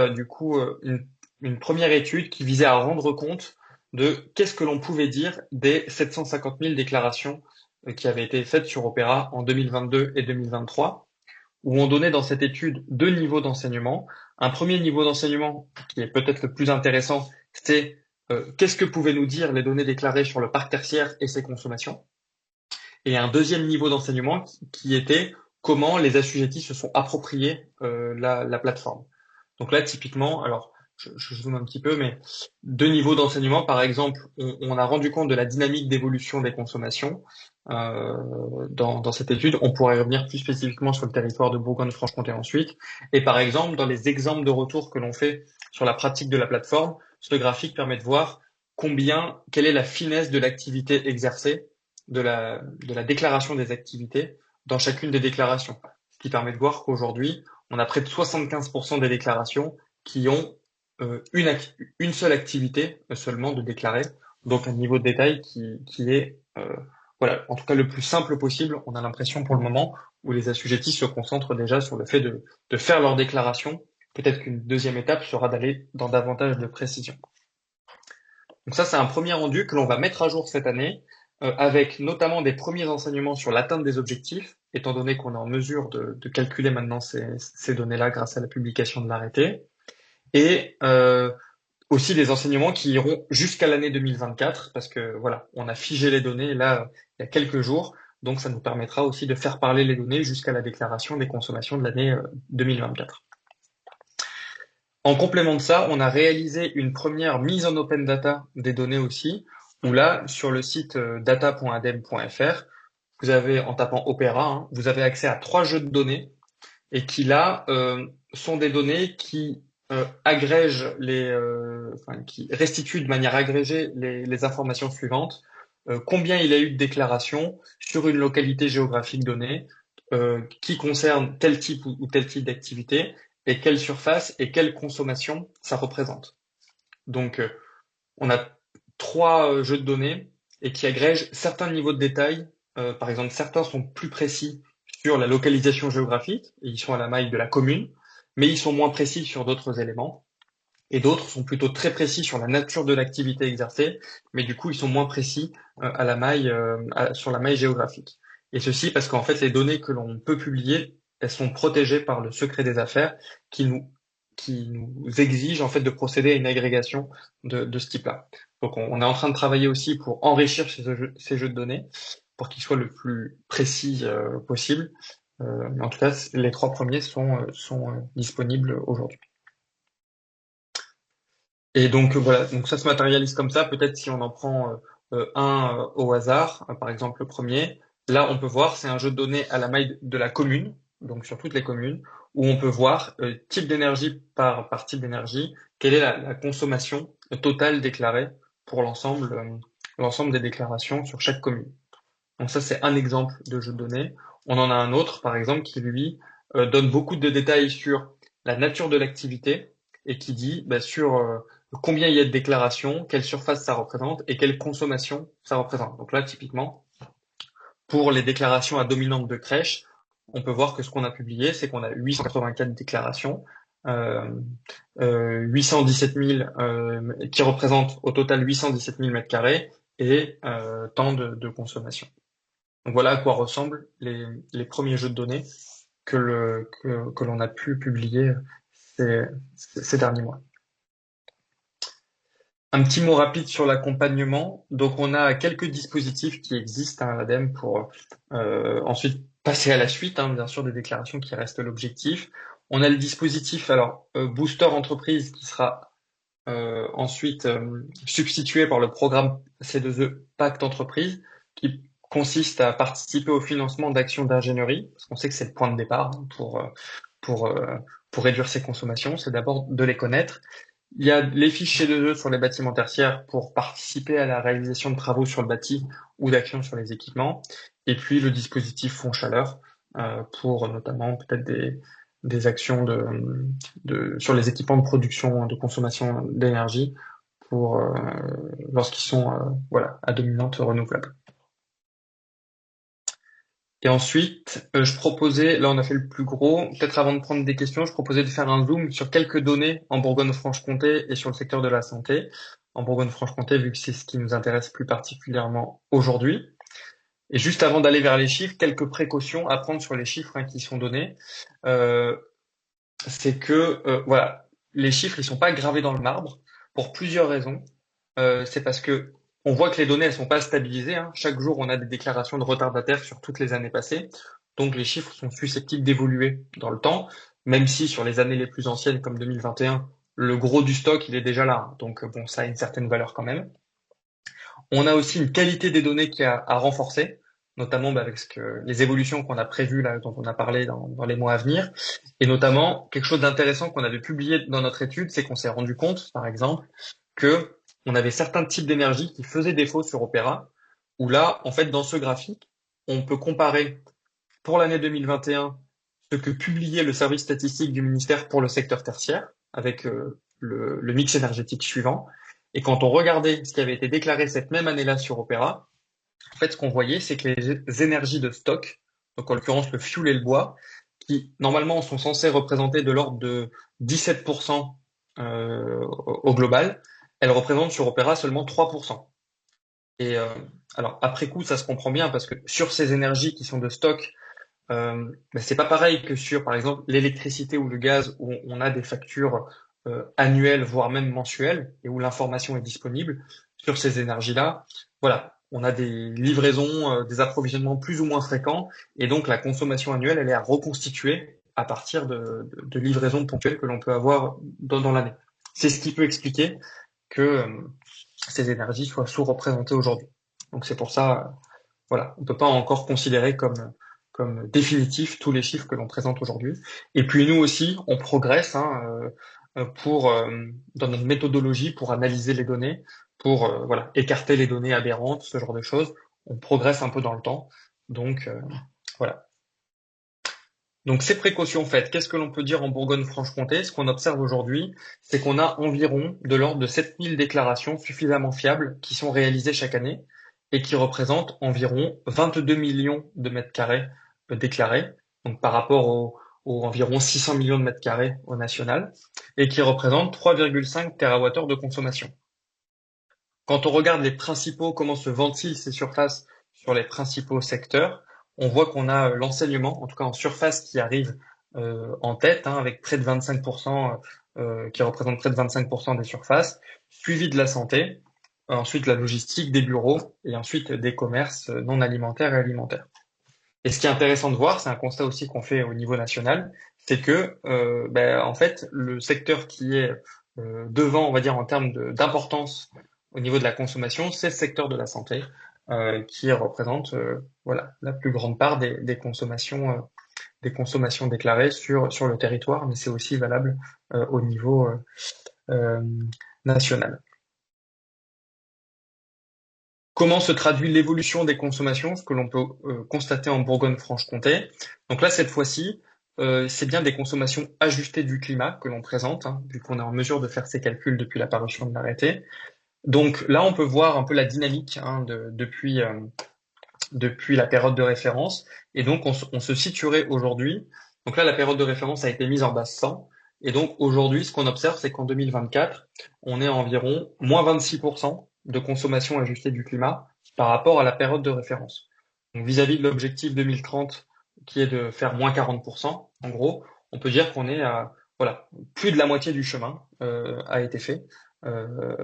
une première étude qui visait à rendre compte de qu'est-ce que l'on pouvait dire des 750 000 déclarations qui avaient été faites sur Opera en 2022 et 2023, où on donnait dans cette étude deux niveaux d'enseignement. Un premier niveau d'enseignement, qui est peut-être le plus intéressant, c'est qu'est-ce que pouvaient nous dire les données déclarées sur le parc tertiaire et ses consommations? Et un deuxième niveau d'enseignement qui était comment les assujettis se sont appropriés la plateforme. Donc là, typiquement, alors je zoome un petit peu, mais deux niveaux d'enseignement, par exemple, on a rendu compte de la dynamique d'évolution des consommations dans cette étude. On pourrait revenir plus spécifiquement sur le territoire de Bourgogne-Franche-Comté ensuite. Et par exemple, dans les exemples de retour que l'on fait sur la pratique de la plateforme, ce graphique permet de voir quelle est la finesse de l'activité exercée, de la déclaration des activités dans chacune des déclarations. Ce qui permet de voir qu'aujourd'hui, on a près de 75% des déclarations qui ont une seule activité seulement de déclarer, donc un niveau de détail qui est en tout cas le plus simple possible. On a l'impression pour le moment où les assujettis se concentrent déjà sur le fait de faire leur déclaration. Peut-être qu'une deuxième étape sera d'aller dans davantage de précision. Donc ça, c'est un premier rendu que l'on va mettre à jour cette année, avec notamment des premiers enseignements sur l'atteinte des objectifs, étant donné qu'on est en mesure de calculer maintenant ces données-là grâce à la publication de l'arrêté, et aussi des enseignements qui iront jusqu'à l'année 2024, parce que voilà, on a figé les données là il y a quelques jours, donc ça nous permettra aussi de faire parler les données jusqu'à la déclaration des consommations de l'année 2024. En complément de ça, on a réalisé une première mise en open data des données aussi, où là, sur le site data.adem.fr, vous avez, en tapant Opera, vous avez accès à 3 jeux de données, et qui là sont des données qui agrègent qui restituent de manière agrégée les informations suivantes. Combien il y a eu de déclarations sur une localité géographique donnée, qui concerne tel type ou tel type d'activité, et quelle surface et quelle consommation ça représente. Donc, on a 3 jeux de données et qui agrègent certains niveaux de détail. Par exemple, certains sont plus précis sur la localisation géographique, et ils sont à la maille de la commune, mais ils sont moins précis sur d'autres éléments. Et d'autres sont plutôt très précis sur la nature de l'activité exercée, mais du coup, ils sont moins précis à la maille, sur la maille géographique. Et ceci parce qu'en fait, les données que l'on peut publier, elles sont protégées par le secret des affaires qui nous exige en fait de procéder à une agrégation de ce type-là. Donc, on est en train de travailler aussi pour enrichir ces jeux de données, pour qu'ils soient le plus précis possible. Mais en tout cas, les 3 premiers sont disponibles aujourd'hui. Et donc voilà, donc ça se matérialise comme ça. Peut-être si on en prend au hasard, par exemple le premier. Là, on peut voir, c'est un jeu de données à la maille de la commune, donc sur toutes les communes, où on peut voir type d'énergie par type d'énergie, quelle est la consommation totale déclarée pour l'ensemble des déclarations sur chaque commune. Donc ça, c'est un exemple de jeu de données. On en a un autre, par exemple, qui lui donne beaucoup de détails sur la nature de l'activité et qui dit sur combien il y a de déclarations, quelle surface ça représente et quelle consommation ça représente. Donc là, typiquement, pour les déclarations à dominante de crèche, on peut voir que ce qu'on a publié, c'est qu'on a 884 déclarations, euh, 817 000 qui représentent au total 817 000 mètres carrés et tant de consommation. Donc voilà à quoi ressemblent les premiers jeux de données que l'on a pu publier ces derniers mois. Un petit mot rapide sur l'accompagnement. Donc on a quelques dispositifs qui existent à l'ADEME pour ensuite passer à la suite, bien sûr, des déclarations qui restent l'objectif. On a le dispositif Booster Entreprise qui sera ensuite substitué par le programme C2E Pacte Entreprise qui consiste à participer au financement d'actions d'ingénierie, parce qu'on sait que c'est le point de départ pour, euh, pour réduire ses consommations, c'est d'abord de les connaître. Il y a les fiches C2E sur les bâtiments tertiaires pour participer à la réalisation de travaux sur le bâti ou d'actions sur les équipements, et puis le dispositif Fonds Chaleur pour notamment peut-être des actions sur les équipements de production, de consommation d'énergie pour lorsqu'ils sont à dominante renouvelable. Et ensuite, je proposais, là on a fait le plus gros, peut-être avant de prendre des questions, je proposais de faire un zoom sur quelques données en Bourgogne-Franche-Comté et sur le secteur de la santé. En Bourgogne-Franche-Comté, vu que c'est ce qui nous intéresse plus particulièrement aujourd'hui. Et juste avant d'aller vers les chiffres, quelques précautions à prendre sur les chiffres qui sont donnés. C'est que les chiffres ils sont pas gravés dans le marbre pour plusieurs raisons. C'est parce que on voit que les données elles sont pas stabilisées. Chaque jour on a des déclarations de retardataires sur toutes les années passées, donc les chiffres sont susceptibles d'évoluer dans le temps, même si sur les années les plus anciennes comme 2021, le gros du stock il est déjà là. Donc bon, ça a une certaine valeur quand même. On a aussi une qualité des données qui a à renforcer, notamment avec les évolutions qu'on a prévues là, dont on a parlé dans les mois à venir. Et notamment, quelque chose d'intéressant qu'on avait publié dans notre étude, c'est qu'on s'est rendu compte, par exemple, que on avait certains types d'énergie qui faisaient défaut sur Opera, où là, en fait, dans ce graphique, on peut comparer pour l'année 2021 ce que publiait le service statistique du ministère pour le secteur tertiaire, avec le mix énergétique suivant. Et quand on regardait ce qui avait été déclaré cette même année-là sur Opera, en fait, ce qu'on voyait, c'est que les énergies de stock, donc en l'occurrence le fuel et le bois, qui normalement sont censés représenter de l'ordre de 17% au global, elles représentent sur Opera seulement 3%. Et alors après coup, ça se comprend bien parce que sur ces énergies qui sont de stock, c'est pas pareil que sur par exemple l'électricité ou le gaz où on a des factures annuelles voire même mensuelles et où l'information est disponible. Sur ces énergies-là, voilà, on a des livraisons, des approvisionnements plus ou moins fréquents et donc la consommation annuelle elle est à reconstituer à partir de livraisons ponctuelles que l'on peut avoir dans l'année. C'est ce qui peut expliquer que ces énergies soient sous-représentées aujourd'hui. Donc c'est pour ça, voilà, on peut pas encore considérer comme définitif tous les chiffres que l'on présente aujourd'hui. Et puis nous aussi, on progresse dans notre méthodologie pour analyser les données, pour écarter les données aberrantes, ce genre de choses. On progresse un peu dans le temps. Donc voilà. Donc ces précautions faites, qu'est-ce que l'on peut dire en Bourgogne-Franche-Comté? Ce qu'on observe aujourd'hui, c'est qu'on a environ de l'ordre de 7000 déclarations suffisamment fiables qui sont réalisées chaque année et qui représentent environ 22 millions de mètres carrés déclarés, donc par rapport aux environ 600 millions de mètres carrés au national, et qui représentent 3,5 TWh de consommation. Quand on regarde les principaux, comment se ventilent ces surfaces sur les principaux secteurs, on voit qu'on a l'enseignement, en tout cas en surface, qui arrive en tête, avec près de 25%, qui représente près de 25% des surfaces, suivi de la santé, ensuite la logistique, des bureaux, et ensuite des commerces non alimentaires et alimentaires. Et ce qui est intéressant de voir, c'est un constat aussi qu'on fait au niveau national, c'est que en fait, le secteur qui est devant, on va dire, en termes d'importance au niveau de la consommation, c'est le secteur de la santé qui représente voilà la plus grande part des consommations déclarées sur le territoire, mais c'est aussi valable au niveau euh, national. Comment se traduit l'évolution des consommations, ce que l'on peut constater en Bourgogne-Franche-Comté. Donc là, cette fois-ci, c'est bien des consommations ajustées du climat que l'on présente, hein, vu qu'on est en mesure de faire ces calculs depuis l'apparition de l'arrêté. Donc là, on peut voir un peu la dynamique hein, depuis la période de référence. Et donc, on se situerait aujourd'hui. Donc là, la période de référence a été mise en base 100. Et donc, aujourd'hui, ce qu'on observe, c'est qu'en 2024, on est à environ moins 26% de consommation ajustée du climat par rapport à la période de référence. Donc, vis-à-vis de l'objectif 2030, qui est de faire moins 40%, en gros, on peut dire qu'on est à, voilà, plus de la moitié du chemin a été fait. Euh,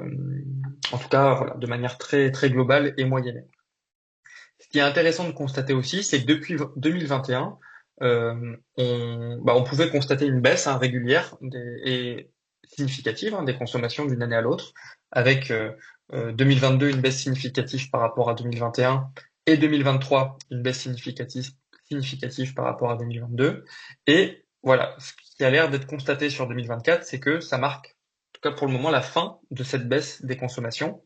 en tout cas, voilà, de manière très, très globale et moyennée. Ce qui est intéressant de constater aussi, c'est que depuis 2021, on pouvait constater une baisse hein, régulière et significative hein, des consommations d'une année à l'autre, avec 2022 une baisse significative par rapport à 2021 et 2023 une baisse significative par rapport à 2022. Et voilà, ce qui a l'air d'être constaté sur 2024, c'est que ça marque, en tout cas pour le moment, la fin de cette baisse des consommations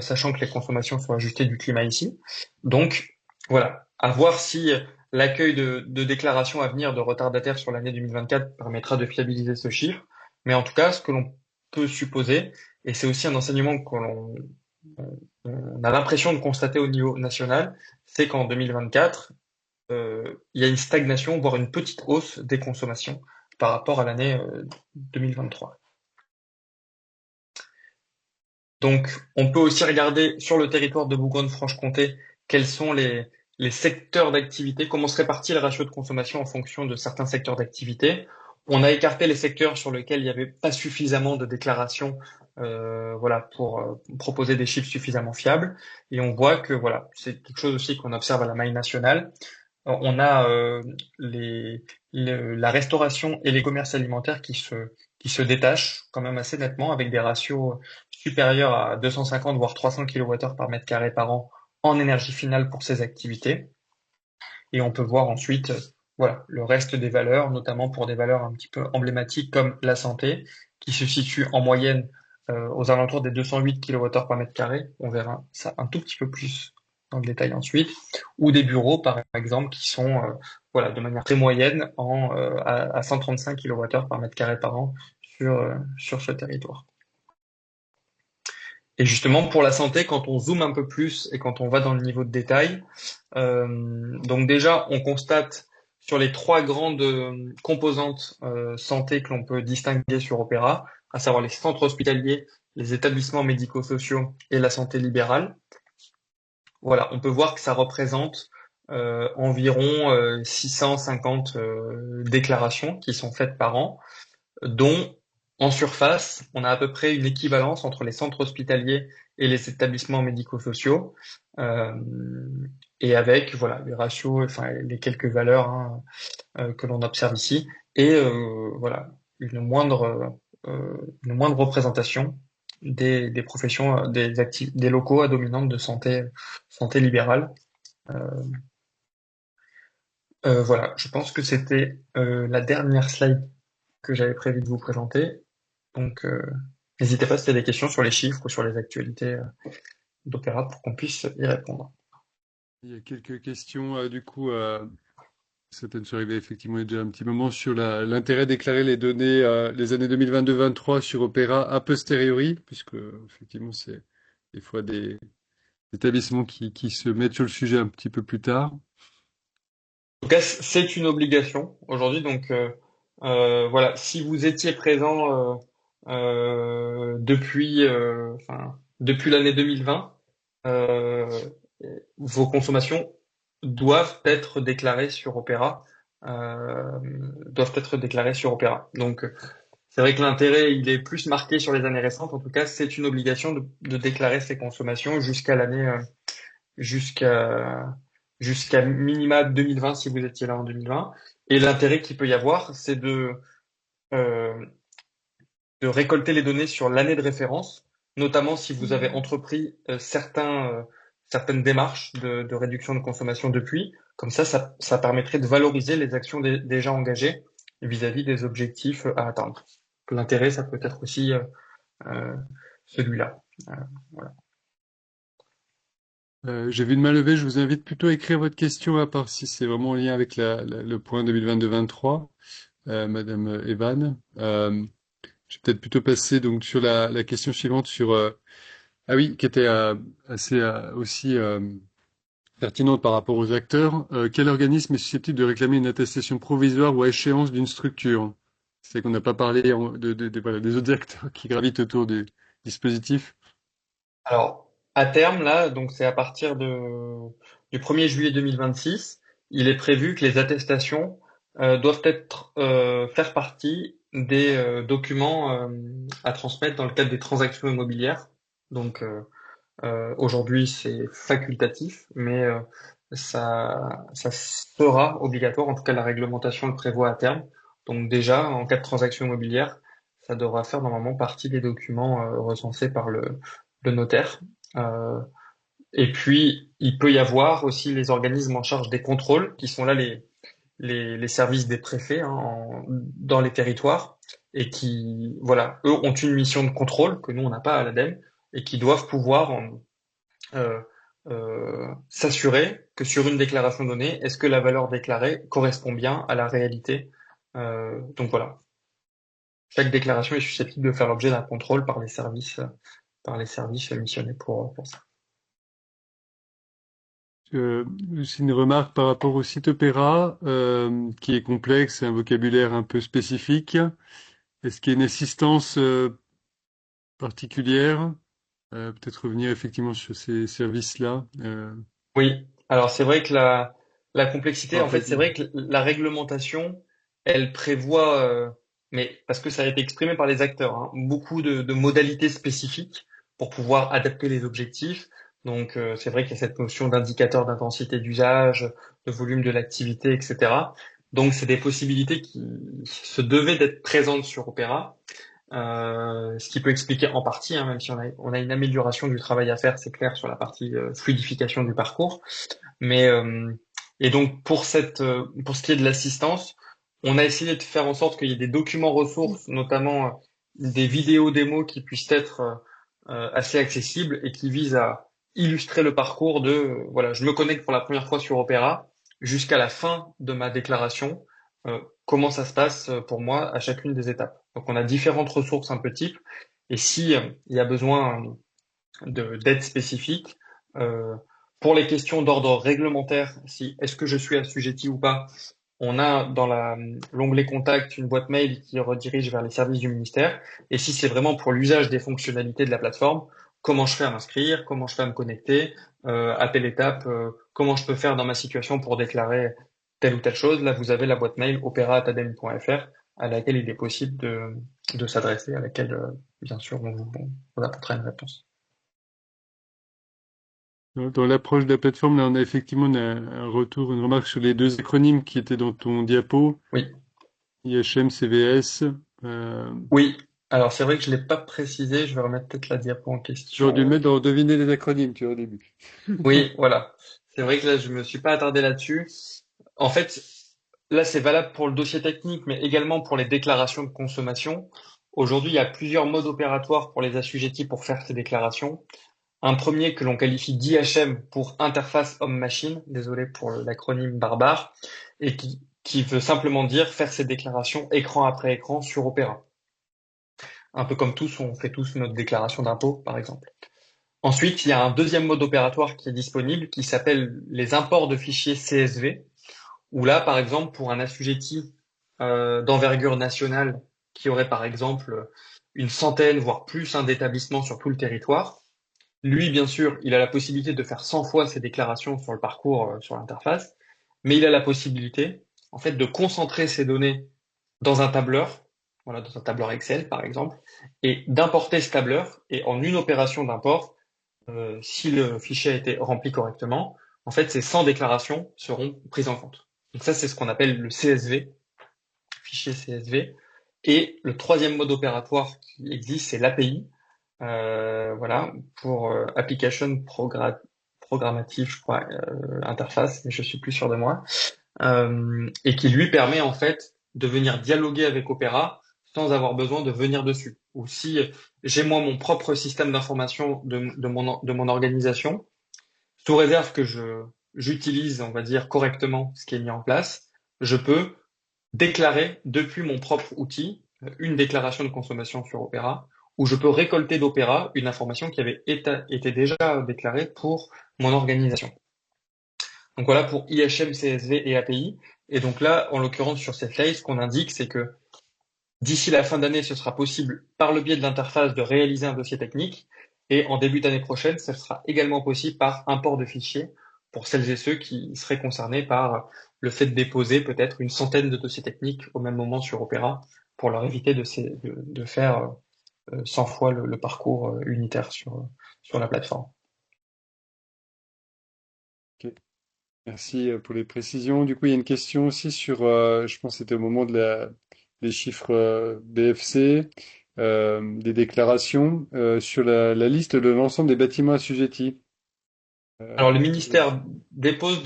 sachant que les consommations sont ajustées du climat ici. Donc, voilà, à voir si l'accueil de déclarations à venir de retardataires sur l'année 2024 permettra de fiabiliser ce chiffre. Mais en tout cas, ce que l'on peut supposer, et c'est aussi un enseignement que on a l'impression de constater au niveau national, c'est qu'en 2024, il y a une stagnation, voire une petite hausse des consommations par rapport à l'année 2023. Donc, on peut aussi regarder sur le territoire de Bourgogne-Franche-Comté quels sont les secteurs d'activité, comment se répartit le ratio de consommation en fonction de certains secteurs d'activité. On a écarté les secteurs sur lesquels il n'y avait pas suffisamment de déclarations, voilà, pour proposer des chiffres suffisamment fiables. Et on voit que voilà, c'est quelque chose aussi qu'on observe à la maille nationale. On a la restauration et les commerces alimentaires qui se détachent quand même assez nettement avec des ratios supérieurs à 250 voire 300 kWh par mètre carré par an en énergie finale pour ces activités. Et on peut voir ensuite voilà, le reste des valeurs, notamment pour des valeurs un petit peu emblématiques comme la santé, qui se situe en moyenne aux alentours des 208 kWh par mètre carré. On verra ça un tout petit peu plus dans le détail ensuite. Ou des bureaux, par exemple, qui sont voilà, de manière très moyenne à 135 kWh par mètre carré par an sur ce territoire. Et justement, pour la santé, quand on zoome un peu plus et quand on va dans le niveau de détail, donc déjà, on constate sur les trois grandes composantes santé que l'on peut distinguer sur Opéra, à savoir les centres hospitaliers, les établissements médico-sociaux et la santé libérale. Voilà, on peut voir que ça représente environ 650 déclarations qui sont faites par an, dont en surface, on a à peu près une équivalence entre les centres hospitaliers et les établissements médico-sociaux, et avec voilà les ratios, enfin les quelques valeurs hein, que l'on observe ici, et voilà une moindre représentation des professions, des locaux à dominante de santé libérale. Voilà, je pense que c'était la dernière slide que j'avais prévu de vous présenter. Donc, n'hésitez pas si vous avez des questions sur les chiffres ou sur les actualités d'Opéra pour qu'on puisse y répondre. Il y a quelques questions, du coup, certaines sont arrivées effectivement il y a déjà un petit moment sur l'intérêt de déclarer les données, les années 2022-23 sur Opéra a posteriori, puisque effectivement c'est des fois des établissements qui se mettent sur le sujet un petit peu plus tard. En tout cas, c'est une obligation aujourd'hui. Donc, voilà, si vous étiez présent depuis l'année 2020, euh, vos consommations doivent être déclarées sur Opéra, Donc, c'est vrai que l'intérêt, il est plus marqué sur les années récentes. En tout cas, c'est une obligation de déclarer ses consommations jusqu'à jusqu'à minima 2020 si vous étiez là en 2020. Et l'intérêt qu'il peut y avoir, c'est euh, de récolter les données sur l'année de référence notamment si vous avez entrepris certaines démarches de réduction de consommation depuis. Comme ça permettrait de valoriser les actions déjà engagées vis-à-vis des objectifs à atteindre. L'intérêt, ça peut être aussi euh, celui-là. Voilà. J'ai vu de main levée, je vous invite plutôt à écrire votre question, à part si c'est vraiment en lien avec le point 2022-23, Madame Evan. Je vais peut-être plutôt passer donc sur la question suivante sur ah oui, qui était assez aussi pertinente par rapport aux acteurs. Quel organisme est susceptible de réclamer une attestation provisoire ou à échéance d'une structure? C'est qu'on n'a pas parlé voilà, des autres acteurs qui gravitent autour du dispositif. Alors, à terme, là, donc c'est à partir du 1er juillet 2026, il est prévu que les attestations doivent faire partie des documents à transmettre dans le cadre des transactions immobilières. Donc, aujourd'hui, c'est facultatif, mais ça sera obligatoire. En tout cas, la réglementation le prévoit à terme. Donc déjà, en cas de transaction immobilière, ça devra faire normalement partie des documents recensés par le notaire. Euh, et puis, il peut y avoir aussi les organismes en charge des contrôles, qui sont là les services des préfets hein, dans les territoires, et qui, voilà, eux ont une mission de contrôle que nous, on n'a pas à l'ADEME, et qui doivent pouvoir euh, s'assurer que sur une déclaration donnée, est-ce que la valeur déclarée correspond bien à la réalité. Donc voilà, chaque déclaration est susceptible de faire l'objet d'un contrôle par les services missionnés pour ça. C'est une remarque par rapport au site Opéra, qui est complexe et un vocabulaire un peu spécifique. Est-ce qu'il y a une assistance particulière? Peut-être revenir effectivement sur ces services-là. Oui, alors c'est vrai que la complexité, en fait, Rappel- c'est vrai que la réglementation, elle prévoit, mais parce que ça a été exprimé par les acteurs, hein, beaucoup de modalités spécifiques pour pouvoir adapter les objectifs. Donc, c'est vrai qu'il y a cette notion d'indicateur d'intensité d'usage, de volume de l'activité, etc. Donc, c'est des possibilités qui se devaient d'être présentes sur Opera. Ce qui peut expliquer en partie, hein, même si on a une amélioration du travail à faire, c'est clair, sur la partie fluidification du parcours. Mais et donc pour ce qui est de l'assistance, on a essayé de faire en sorte qu'il y ait des documents ressources, notamment des vidéos démos qui puissent être assez accessibles et qui visent à illustrer le parcours de voilà, je me connecte pour la première fois sur Opera jusqu'à la fin de ma déclaration. Comment ça se passe pour moi à chacune des étapes. Donc on a différentes ressources un peu types et si il y a besoin d'aide spécifique. Pour les questions d'ordre réglementaire, si est-ce que je suis assujetti ou pas, on a dans l'onglet contact une boîte mail qui redirige vers les services du ministère. Et si c'est vraiment pour l'usage des fonctionnalités de la plateforme, comment je fais à m'inscrire, comment je fais à me connecter, à telle étape, comment je peux faire dans ma situation pour déclarer telle ou telle chose. Là, vous avez la boîte mail opera@adem.fr à laquelle il est possible de s'adresser, à laquelle, bien sûr, on apportera une réponse. Dans l'approche de la plateforme, là, on a effectivement un retour, une remarque sur les deux acronymes qui étaient dans ton diapo, Oui. IHM, CVS. Euh, Oui, alors c'est vrai que je l'ai pas précisé, je vais remettre peut-être la diapo en J'aurais dû le question. mettre dans deviner les acronymes, tu vois, au début. Oui, voilà. C'est vrai que là, je me suis pas attardé là-dessus. En fait, là, c'est valable pour le dossier technique, mais également pour les déclarations de consommation. Aujourd'hui, il y a plusieurs modes opératoires pour les assujettis pour faire ces déclarations. Un premier que l'on qualifie d'IHM pour interface homme-machine, désolé pour l'acronyme barbare, et qui veut simplement dire faire ces déclarations écran après écran sur Opéra. Un peu comme tous, on fait tous notre déclaration d'impôt, par exemple. Ensuite, il y a un deuxième mode opératoire qui est disponible qui s'appelle les imports de fichiers CSV, où là, par exemple, pour un assujetti d'envergure nationale qui aurait, par exemple, une centaine, voire plus, d'établissements sur tout le territoire, lui, bien sûr, il a la possibilité de faire 100 fois ses déclarations sur le parcours, sur l'interface, mais il a la possibilité, en fait, de concentrer ces données dans un tableur, voilà, dans un tableur Excel, par exemple, et d'importer ce tableur, et en une opération d'import, si le fichier a été rempli correctement, en fait, ces 100 déclarations seront prises en compte. Donc ça, c'est ce qu'on appelle le CSV, fichier CSV. Et le troisième mode opératoire qui existe, c'est l'API. voilà, pour application programmative, je crois, interface, mais je suis plus sûr de moi, et qui lui permet en fait de venir dialoguer avec Opera sans avoir besoin de venir dessus. Ou si j'ai moi mon propre système d'information de mon organisation, sous réserve que j'utilise, on va dire, correctement ce qui est mis en place, je peux déclarer depuis mon propre outil une déclaration de consommation sur Opera, où je peux récolter d'Opera une information qui avait été déjà déclarée pour mon organisation. Donc voilà pour IHM, CSV et API. Et donc là, en l'occurrence, sur cette slide, ce qu'on indique, c'est que d'ici la fin d'année, ce sera possible, par le biais de l'interface, de réaliser un dossier technique. Et en début d'année prochaine, ce sera également possible par import de fichiers pour celles et ceux qui seraient concernés par le fait de déposer peut-être une centaine de dossiers techniques au même moment sur Opera pour leur éviter de faire 100 fois le parcours unitaire sur la plateforme. Ok. Merci pour les précisions. Du coup, il y a une question aussi sur, je pense que c'était au moment des chiffres BFC, des déclarations, sur la liste de l'ensemble des bâtiments assujettis. Alors le Quelle est- ministère dispose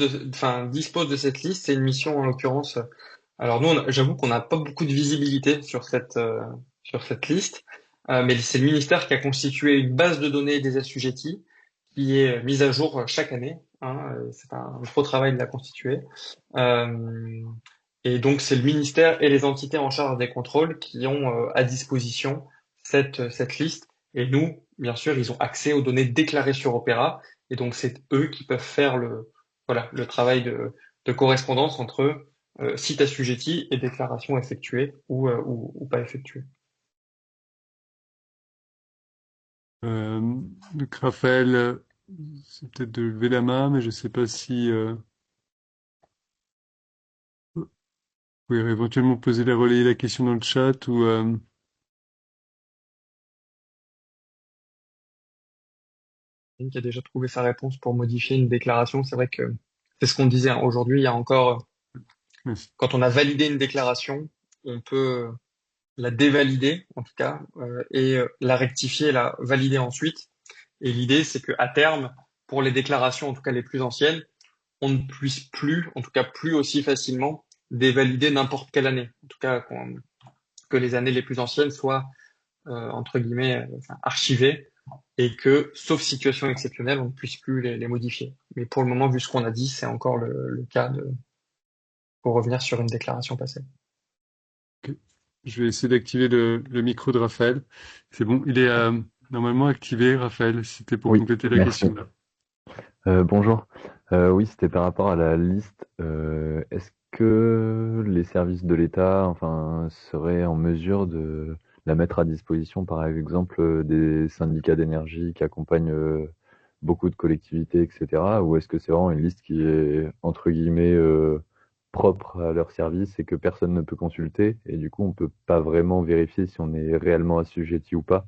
de cette liste. C'est une mission en l'occurrence. Alors nous, j'avoue qu'on n'a pas beaucoup de visibilité sur cette liste, mais c'est le ministère qui a constitué une base de données des assujettis qui est mise à jour chaque année. Hein, c'est un gros travail de la constituer. Euh, et donc c'est le ministère et les entités en charge des contrôles qui ont à disposition cette liste. Et nous, bien sûr, ils ont accès aux données déclarées sur Opera. Et donc c'est eux qui peuvent faire le travail de correspondance entre site assujetti et déclaration effectuée ou pas effectuée. Euh, donc Raphaël, c'est peut-être de lever la main, mais je ne sais pas si vous pouvez éventuellement relayer la question dans le chat ou Qui a déjà trouvé sa réponse pour modifier une déclaration. C'est vrai que c'est ce qu'on disait, hein. Aujourd'hui, il y a encore, merci. quand on a validé une déclaration, on peut la dévalider, en tout cas, et la rectifier, la valider ensuite. Et l'idée, c'est que à terme, pour les déclarations, en tout cas les plus anciennes, on ne puisse plus, en tout cas plus aussi facilement, dévalider n'importe quelle année. En tout cas, que les années les plus anciennes soient entre guillemets archivées et que, sauf situation exceptionnelle, on ne puisse plus les modifier. Mais pour le moment, vu ce qu'on a dit, c'est encore le cas pour revenir sur une déclaration passée. Ok. Je vais essayer d'activer le micro de Raphaël. C'est bon, il est normalement activé, Raphaël. C'était pour Oui, compléter la merci. question là. Bonjour. Oui, c'était par rapport à la liste. Est-ce que les services de l'État, enfin, seraient en mesure de la mettre à disposition, par exemple, des syndicats d'énergie qui accompagnent beaucoup de collectivités, etc. Ou est-ce que c'est vraiment une liste qui est, entre guillemets, propre à leur service et que personne ne peut consulter, et du coup, on peut pas vraiment vérifier si on est réellement assujetti ou pas?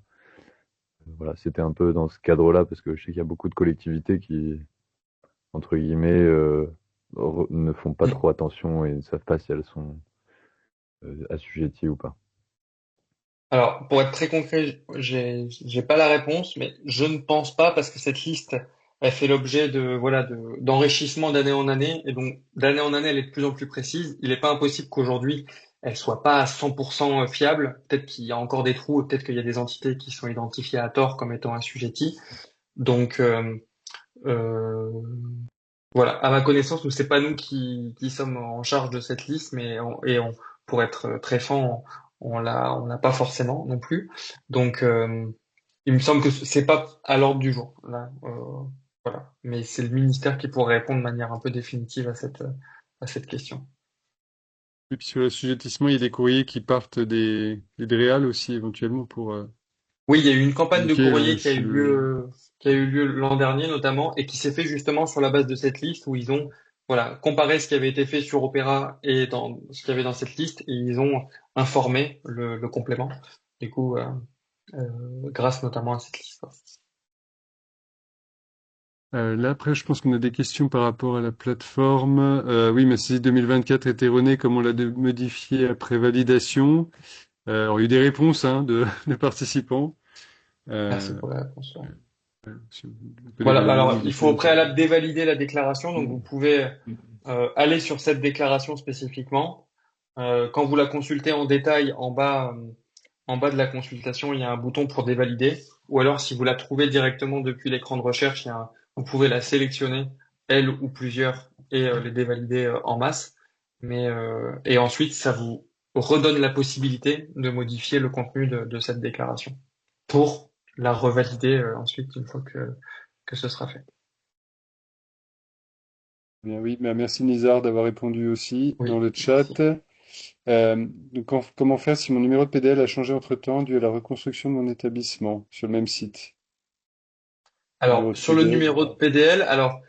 Voilà, c'était un peu dans ce cadre-là, parce que je sais qu'il y a beaucoup de collectivités qui, entre guillemets, ne font pas trop attention et ne savent pas si elles sont assujetties ou pas. Alors, pour être très concret, j'ai pas la réponse, mais je ne pense pas parce que cette liste, elle fait l'objet d'enrichissement d'année en année, et donc d'année en année, elle est de plus en plus précise. Il n'est pas impossible qu'aujourd'hui, elle soit pas à 100% fiable. Peut-être qu'il y a encore des trous, et peut-être qu'il y a des entités qui sont identifiées à tort comme étant assujetties. Donc, euh, voilà, à ma connaissance, nous c'est pas nous qui sommes en charge de cette liste, pour être très franc, on l'a pas forcément non plus. Donc, il me semble que c'est pas à l'ordre du jour là, voilà. Mais c'est le ministère qui pourrait répondre de manière un peu définitive à cette question. Et puis sur l'assujettissement, il y a des courriers qui partent des DREAL aussi éventuellement pour Oui, il y a eu une campagne de indiquer courrier si le... qui a eu lieu l'an dernier notamment, et qui s'est fait justement sur la base de cette liste où ils ont, voilà, comparé ce qui avait été fait sur Opera et dans ce qu'il y avait dans cette liste, et ils ont informé le complément. Du coup, grâce notamment à cette liste, quoi. Là, après, je pense qu'on a des questions par rapport à la plateforme. Oui, mais si 2024 est erroné, comment on l'a modifié après validation? Alors, il y a eu des réponses hein, de participants. Merci Euh, pour la réponse. Ouais. si vous pouvez Voilà, donner bah une alors il faut au indication. préalable dévalider la déclaration, donc vous Mm. pouvez aller sur cette déclaration spécifiquement. Quand vous la consultez en détail, en bas de la consultation, il y a un bouton pour dévalider. Ou alors, si vous la trouvez directement depuis l'écran de recherche, vous pouvez la sélectionner, elle ou plusieurs, et les dévalider en masse. Et ensuite, ça vous redonne la possibilité de modifier le contenu de cette déclaration pour la revalider ensuite une fois que ce sera fait. Bien, oui, ben, merci Nizar d'avoir répondu aussi dans Oui, le merci. chat. Donc, comment faire si mon numéro de PDL a changé entre-temps dû à la reconstruction de mon établissement sur le même site? Alors, Numéro de sur le PDL. numéro de PDL, alors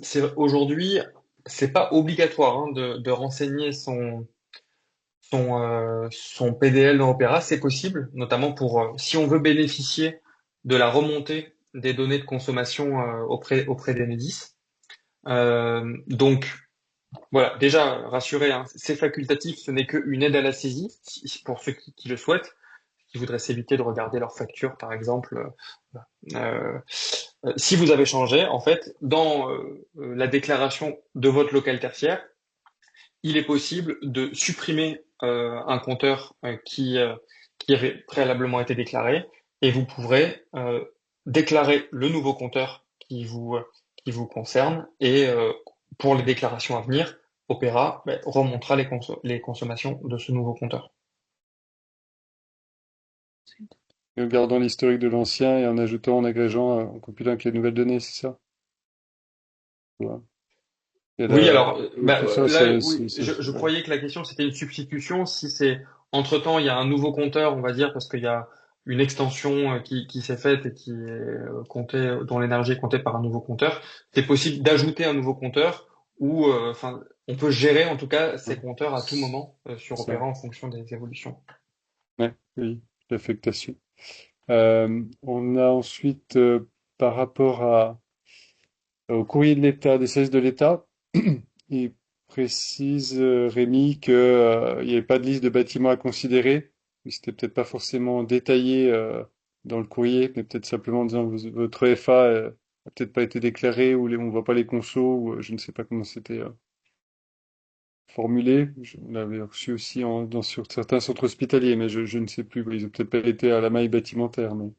c'est aujourd'hui, c'est pas obligatoire de renseigner son PDL dans Opera, c'est possible, notamment pour si on veut bénéficier de la remontée des données de consommation auprès d'Enedis. Donc voilà, déjà rassuré, hein, c'est facultatif, ce n'est qu'une aide à la saisie pour ceux qui le souhaitent, qui voudraient s'éviter de regarder leur facture, par exemple. Euh, Si vous avez changé, en fait, dans la déclaration de votre local tertiaire, il est possible de supprimer un compteur qui avait préalablement été déclaré et vous pourrez déclarer le nouveau compteur qui vous concerne et pour les déclarations à venir, Opera remontera les consommations de ce nouveau compteur. Et en gardant l'historique de l'ancien et en ajoutant, en agrégeant, en compilant avec les nouvelles données, c'est ça? Voilà. Et Oui, là, alors tout ça, là, oui, je ouais. croyais que la question c'était une substitution. Si c'est entre-temps il y a un nouveau compteur, on va dire, parce qu'il y a une extension qui s'est faite et qui est comptée, dont l'énergie est comptée par un nouveau compteur, c'est possible d'ajouter un nouveau compteur ou enfin on peut gérer en tout cas ces Ouais. compteurs à tout moment sur Ça. Opera en fonction des évolutions. Ouais, oui, l'affectation. On a ensuite, par rapport au courrier de l'État, des services de l'État, il précise, Rémi, que, il n'y avait pas de liste de bâtiments à considérer. Mais c'était peut-être pas forcément détaillé dans le courrier, mais peut-être simplement en disant votre FA a peut-être pas été déclaré ou on voit pas les consos ou je ne sais pas comment c'était formulé. On l'avait reçu aussi sur certains centres hospitaliers, mais je ne sais plus. Ils ont peut-être pas été à la maille bâtimentaire, mais.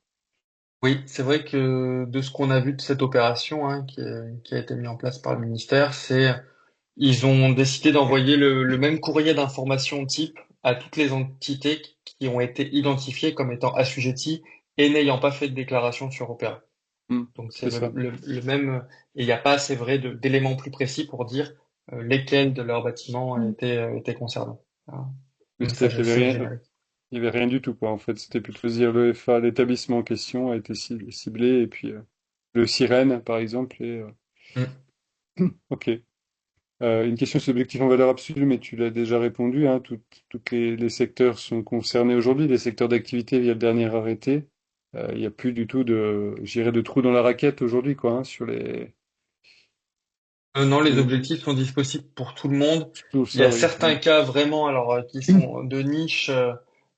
Oui, c'est vrai que de ce qu'on a vu de cette opération qui a été mise en place par le ministère, c'est ils ont décidé d'envoyer le même courrier d'information type à toutes les entités qui ont été identifiées comme étant assujetties et n'ayant pas fait de déclaration sur Opera. Hmm, Donc c'est c'est ça. le même, et il n'y a pas, c'est vrai, d'éléments plus précis pour dire lesquels de leurs bâtiments étaient concernés. Voilà. Mais Une c'est-à-dire qu'il y sagesse avait rien, générique. il y avait rien du tout, quoi. En fait, c'était plutôt dire le FA, l'établissement en question a été ciblé, et puis le sirène, par exemple, et Mm. ok. Une question sur l'objectif en valeur absolue, mais tu l'as déjà répondu, hein. Tous les secteurs sont concernés aujourd'hui, les secteurs d'activité via le dernier arrêté. Il n'y a plus du tout je dirais, de trous dans la raquette aujourd'hui, quoi, hein, sur les. Non, les Euh, objectifs sont disponibles pour tout le monde. Tout Il y ça, a oui. certains cas vraiment, alors qui sont de niche,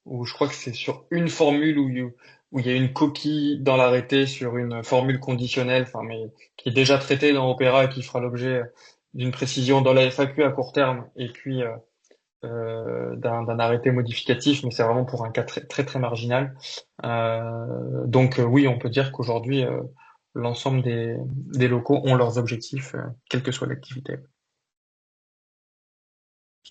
où je crois que c'est sur une formule où il y a une coquille dans l'arrêté sur une formule conditionnelle, enfin, mais qui est déjà traitée dans Opera et qui fera l'objet d'une précision dans la FAQ à court terme et puis d'un arrêté modificatif, mais c'est vraiment pour un cas très très, très marginal. Donc oui, on peut dire qu'aujourd'hui, l'ensemble des locaux ont leurs objectifs, quelle que soit l'activité.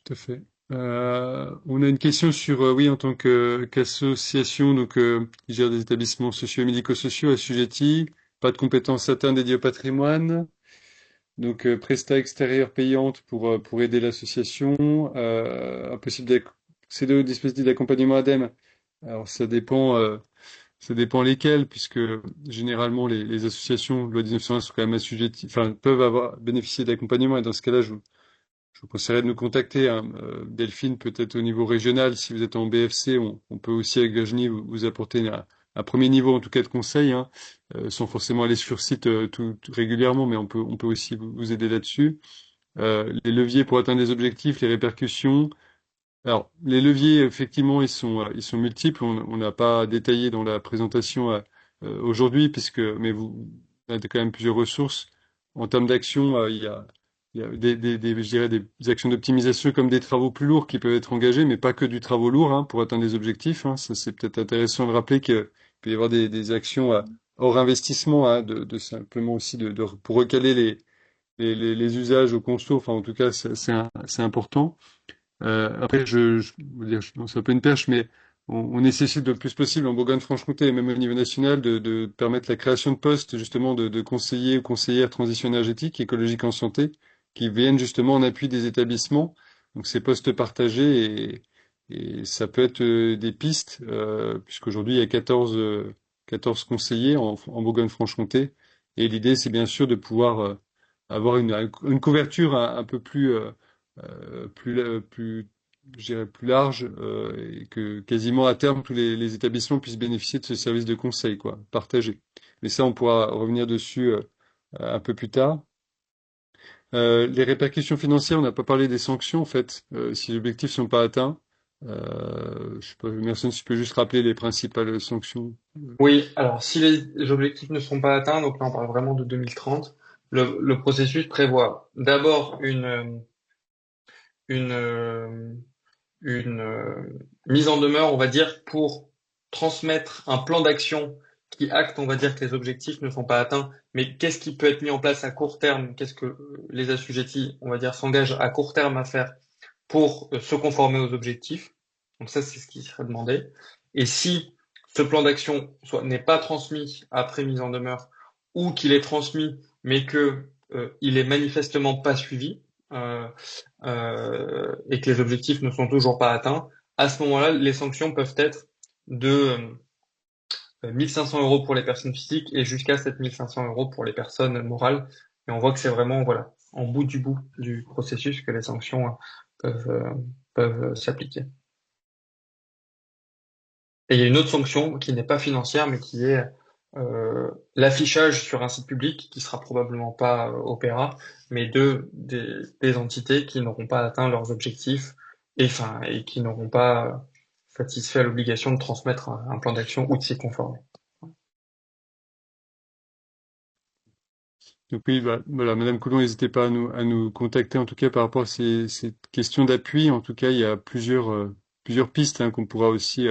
Tout à fait. On a une question sur, oui, en tant qu'association, donc qui gère des établissements sociaux et médico-sociaux assujettis, pas de compétences atteinte dédiées au patrimoine, donc prestat extérieur payante pour aider l'association, impossible d'accéder au dispositif d'accompagnement ADEME. Alors ça dépend lesquels, puisque généralement les associations, loi 1901, sont quand même assujetties, enfin peuvent avoir bénéficié d'accompagnement, et dans ce cas-là, je vous conseillerais de nous contacter, hein. Delphine, peut-être au niveau régional, si vous êtes en BFC, on peut aussi avec Virginie vous apporter un premier niveau en tout cas de conseil, hein, sans forcément aller sur site tout régulièrement, mais on peut aussi vous aider là-dessus. Les leviers pour atteindre des objectifs, les répercussions. Alors, les leviers, effectivement, ils sont multiples. On n'a pas détaillé dans la présentation aujourd'hui, mais vous avez quand même plusieurs ressources. En termes d'action, il y a je dirais des actions d'optimisation comme des travaux plus lourds qui peuvent être engagés, mais pas que du travaux lourd pour atteindre des objectifs. Ça, c'est peut-être intéressant de rappeler qu'il peut y avoir des actions hors investissement, de simplement aussi pour recaler les usages au conso. Enfin, en tout cas, c'est important. Après, je veux dire, non, c'est un peu une perche, mais on nécessite le plus possible en Bourgogne-Franche-Comté, et même au niveau national, de permettre la création de postes, justement, de conseillers ou conseillères transition énergétique, écologique en santé, qui viennent justement en appui des établissements. Donc, ces postes partagés, et ça peut être des pistes, puisqu'aujourd'hui, il y a 14 conseillers en Bourgogne-Franche-Comté. Et l'idée, c'est bien sûr de pouvoir avoir une couverture un peu plus, je dirais plus large, et que quasiment à terme tous les établissements puissent bénéficier de ce service de conseil, quoi, partagé. Mais ça, on pourra revenir dessus un peu plus tard. Les répercussions financières, on n'a pas parlé des sanctions en fait, si les objectifs sont pas atteints. Je sais pas, Emerson, si tu peux juste rappeler les principales sanctions. Oui, alors si les objectifs ne sont pas atteints, donc là on parle vraiment de 2030, le processus prévoit d'abord une, euh, une mise en demeure, on va dire, pour transmettre un plan d'action qui acte, on va dire, que les objectifs ne sont pas atteints, mais qu'est-ce qui peut être mis en place à court terme, qu'est-ce que les assujettis, on va dire, s'engagent à court terme à faire pour se conformer aux objectifs. Donc ça, c'est ce qui serait demandé. Et si ce plan d'action n'est pas transmis après mise en demeure, ou qu'il est transmis, mais que il est manifestement pas suivi, euh, et que les objectifs ne sont toujours pas atteints, à ce moment-là, les sanctions peuvent être de 1500 euros pour les personnes physiques et jusqu'à 7500 euros pour les personnes morales. Et on voit que c'est vraiment, voilà, en bout du processus que les sanctions peuvent, peuvent s'appliquer. Et il y a une autre sanction qui n'est pas financière, mais qui est l'affichage sur un site public, qui sera probablement pas Opéra, mais des entités qui n'auront pas atteint leurs objectifs et qui n'auront pas satisfait à l'obligation de transmettre un plan d'action ou de s'y conformer. Donc oui, bah, voilà, Madame Coulon, n'hésitez pas à nous contacter en tout cas par rapport à ces questions d'appui. En tout cas, il y a plusieurs pistes qu'on pourra aussi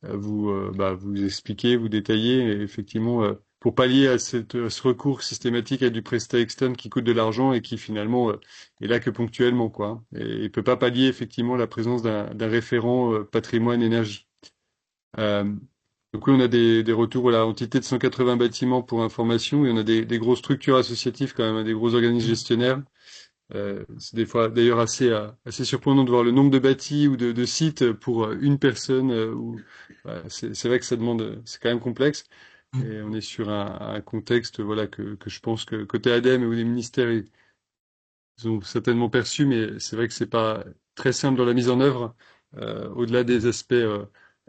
vous expliquer, vous détailler. Et effectivement, pour pallier à ce recours systématique à du prestat externe qui coûte de l'argent et qui finalement est là que ponctuellement, quoi. Et il peut pas pallier effectivement la présence d'un référent patrimoine énergie. Euh, donc oui, on a des retours, voilà, entité de 180 bâtiments pour information, et on a des grosses structures associatives quand même, des gros organismes gestionnaires. C'est des fois d'ailleurs assez surprenant de voir le nombre de bâtis ou de sites pour une personne. C'est vrai que ça demande, c'est quand même complexe. Et on est sur un contexte, voilà, que je pense que côté ADEME ou les ministères, ils ont certainement perçu, mais c'est vrai que c'est pas très simple dans la mise en œuvre. Au-delà des aspects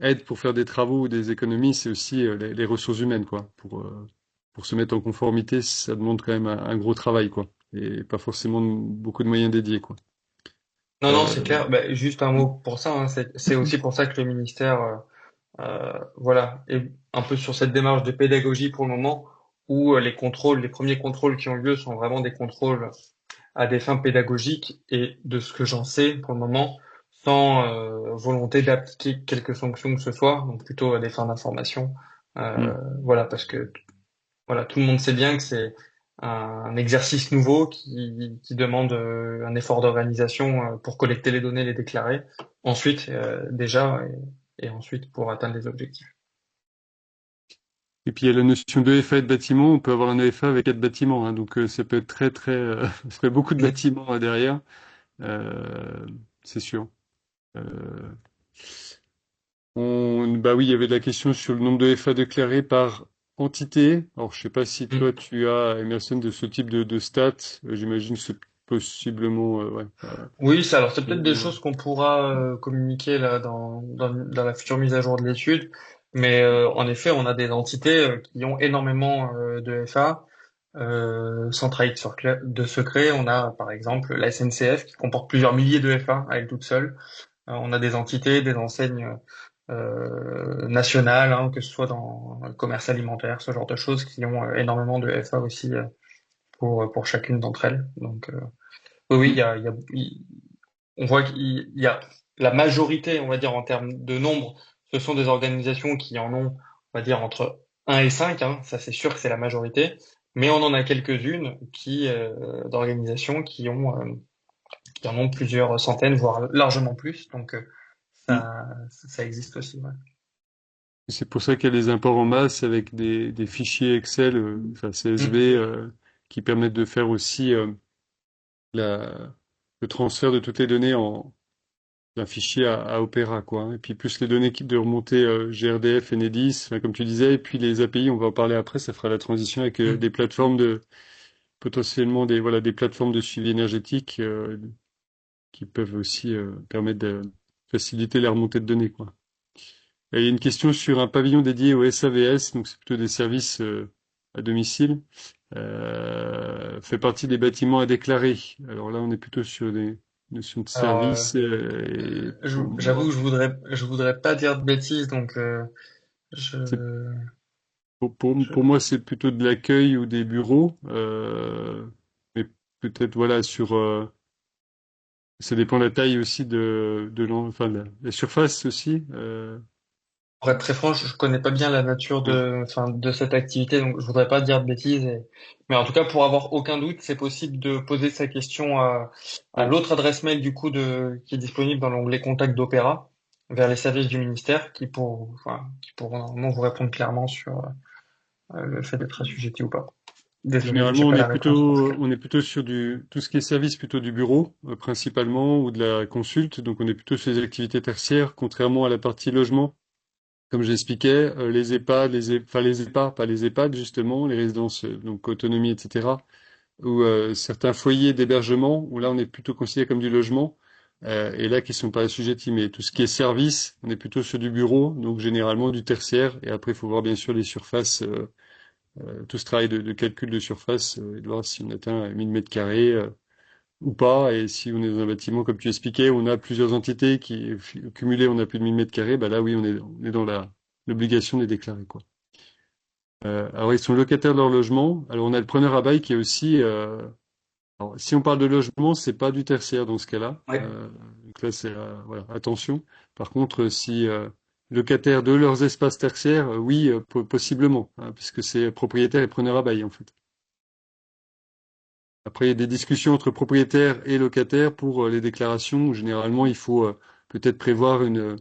aide pour faire des travaux ou des économies, c'est aussi les ressources humaines, quoi. Pour se mettre en conformité, ça demande quand même un gros travail, quoi. Et pas forcément beaucoup de moyens dédiés, quoi. Non, non, c'est Euh, clair. Bah, juste un mot pour ça, hein. C'est aussi pour ça que le ministère, voilà, est un peu sur cette démarche de pédagogie pour le moment, où les premiers contrôles qui ont lieu sont vraiment des contrôles à des fins pédagogiques et de ce que j'en sais pour le moment, sans volonté d'appliquer quelques sanctions que ce soit, donc plutôt à des fins d'information. hmm. Voilà, parce que voilà, tout le monde sait bien que c'est un exercice nouveau qui demande un effort d'organisation pour collecter les données, les déclarer, ensuite déjà et ensuite pour atteindre les objectifs. Et puis il y a la notion de EFA et de bâtiment. On peut avoir un EFA avec 4 bâtiments, donc ça peut être très, ça fait beaucoup de Mm. bâtiments derrière, euh, c'est sûr. Euh, bah oui, il y avait de la question sur le nombre de FA déclarés par entité. Alors, je sais pas si toi Mm. tu as, Emerson, de ce type de stats. J'imagine que c'est possiblement, ouais. Oui, ça, alors c'est peut-être des Ouais. choses qu'on pourra communiquer là dans la future mise à jour de l'étude, mais en effet, on a des entités qui ont énormément de FA sans trahir de secret. On a par exemple la SNCF qui comporte plusieurs milliers de FA à elle toute seule. On a des entités, des enseignes nationales, hein, que ce soit dans le commerce alimentaire, ce genre de choses, qui ont énormément de FA aussi pour chacune d'entre elles. Donc oui, oui, on voit qu'il y a la majorité, on va dire en termes de nombre, ce sont des organisations qui en ont, on va dire entre 1 et 5, hein, ça c'est sûr que c'est la majorité, mais on en a quelques-unes d'organisations qui en ont plusieurs centaines, voire largement plus. Donc Mm. ça existe aussi. Ouais. C'est pour ça qu'il y a des imports en masse avec des fichiers Excel, enfin Mm. CSV, qui permettent de faire aussi la, le transfert de toutes les données d'un fichier à Opera, quoi, hein. Et puis plus les données de remontée GRDF, Enedis, enfin, comme tu disais, et puis les API, on va en parler après, ça fera la transition avec Mm. des plateformes potentiellement des plateformes de suivi énergétique qui peuvent aussi permettre de faciliter la remontée de données, quoi. Et il y a une question sur un pavillon dédié au SAVS, donc c'est plutôt des services à domicile, fait partie des bâtiments à déclarer. Alors là, on est plutôt sur des notions de Alors, service. Et pour j'avoue moi, que je voudrais pas dire de bêtises, donc je, c'est pour moi, c'est plutôt de l'accueil ou des bureaux, mais peut-être voilà sur. Ça dépend de la taille aussi enfin, la surface aussi. Pour être très franc, je connais pas bien la nature Ouais. de cette activité, donc je voudrais pas dire de bêtises. Mais en tout cas, pour avoir aucun doute, c'est possible de poser sa question à Ouais. l'autre adresse mail du coup qui est disponible dans l'onglet Contact d'Opéra vers les services du ministère qui pourront normalement vous répondre clairement sur le fait d'être assujetti ou pas. Désolé, j'ai Généralement, pas la réponse dans ce cas. on est plutôt sur tout ce qui est service plutôt du bureau, principalement, ou de la consulte. Donc, on est plutôt sur les activités tertiaires, contrairement à la partie logement. Comme j'expliquais, les EHPAD, enfin les EHPAD, pas les EHPAD, justement, les résidences, donc autonomie, etc., ou certains foyers d'hébergement, où là, on est plutôt considéré comme du logement, et là, qui sont pas assujettis. Mais tout ce qui est service, on est plutôt sur du bureau, donc généralement du tertiaire. Et après, il faut voir bien sûr les surfaces, tout ce travail de calcul de surface, et de voir si on atteint 1000 mètres carrés ou pas, et si on est dans un bâtiment, comme tu expliquais, où on a plusieurs entités qui, cumulées, on a plus de 1000 mètres carrés, bah là, oui, on est dans l'obligation de les déclarer, quoi. Alors, ils sont locataires de leur logement. Alors, on a le preneur à bail qui est aussi, alors, si on parle de logement, c'est pas du tertiaire dans ce cas-là. Ouais. Donc là, c'est, voilà, attention. Par contre, si locataires de leurs espaces tertiaires, oui, possiblement, hein, puisque c'est propriétaire et preneur à bail, en fait. Après, il y a des discussions entre propriétaires et locataires pour les déclarations, où généralement, il faut peut-être prévoir une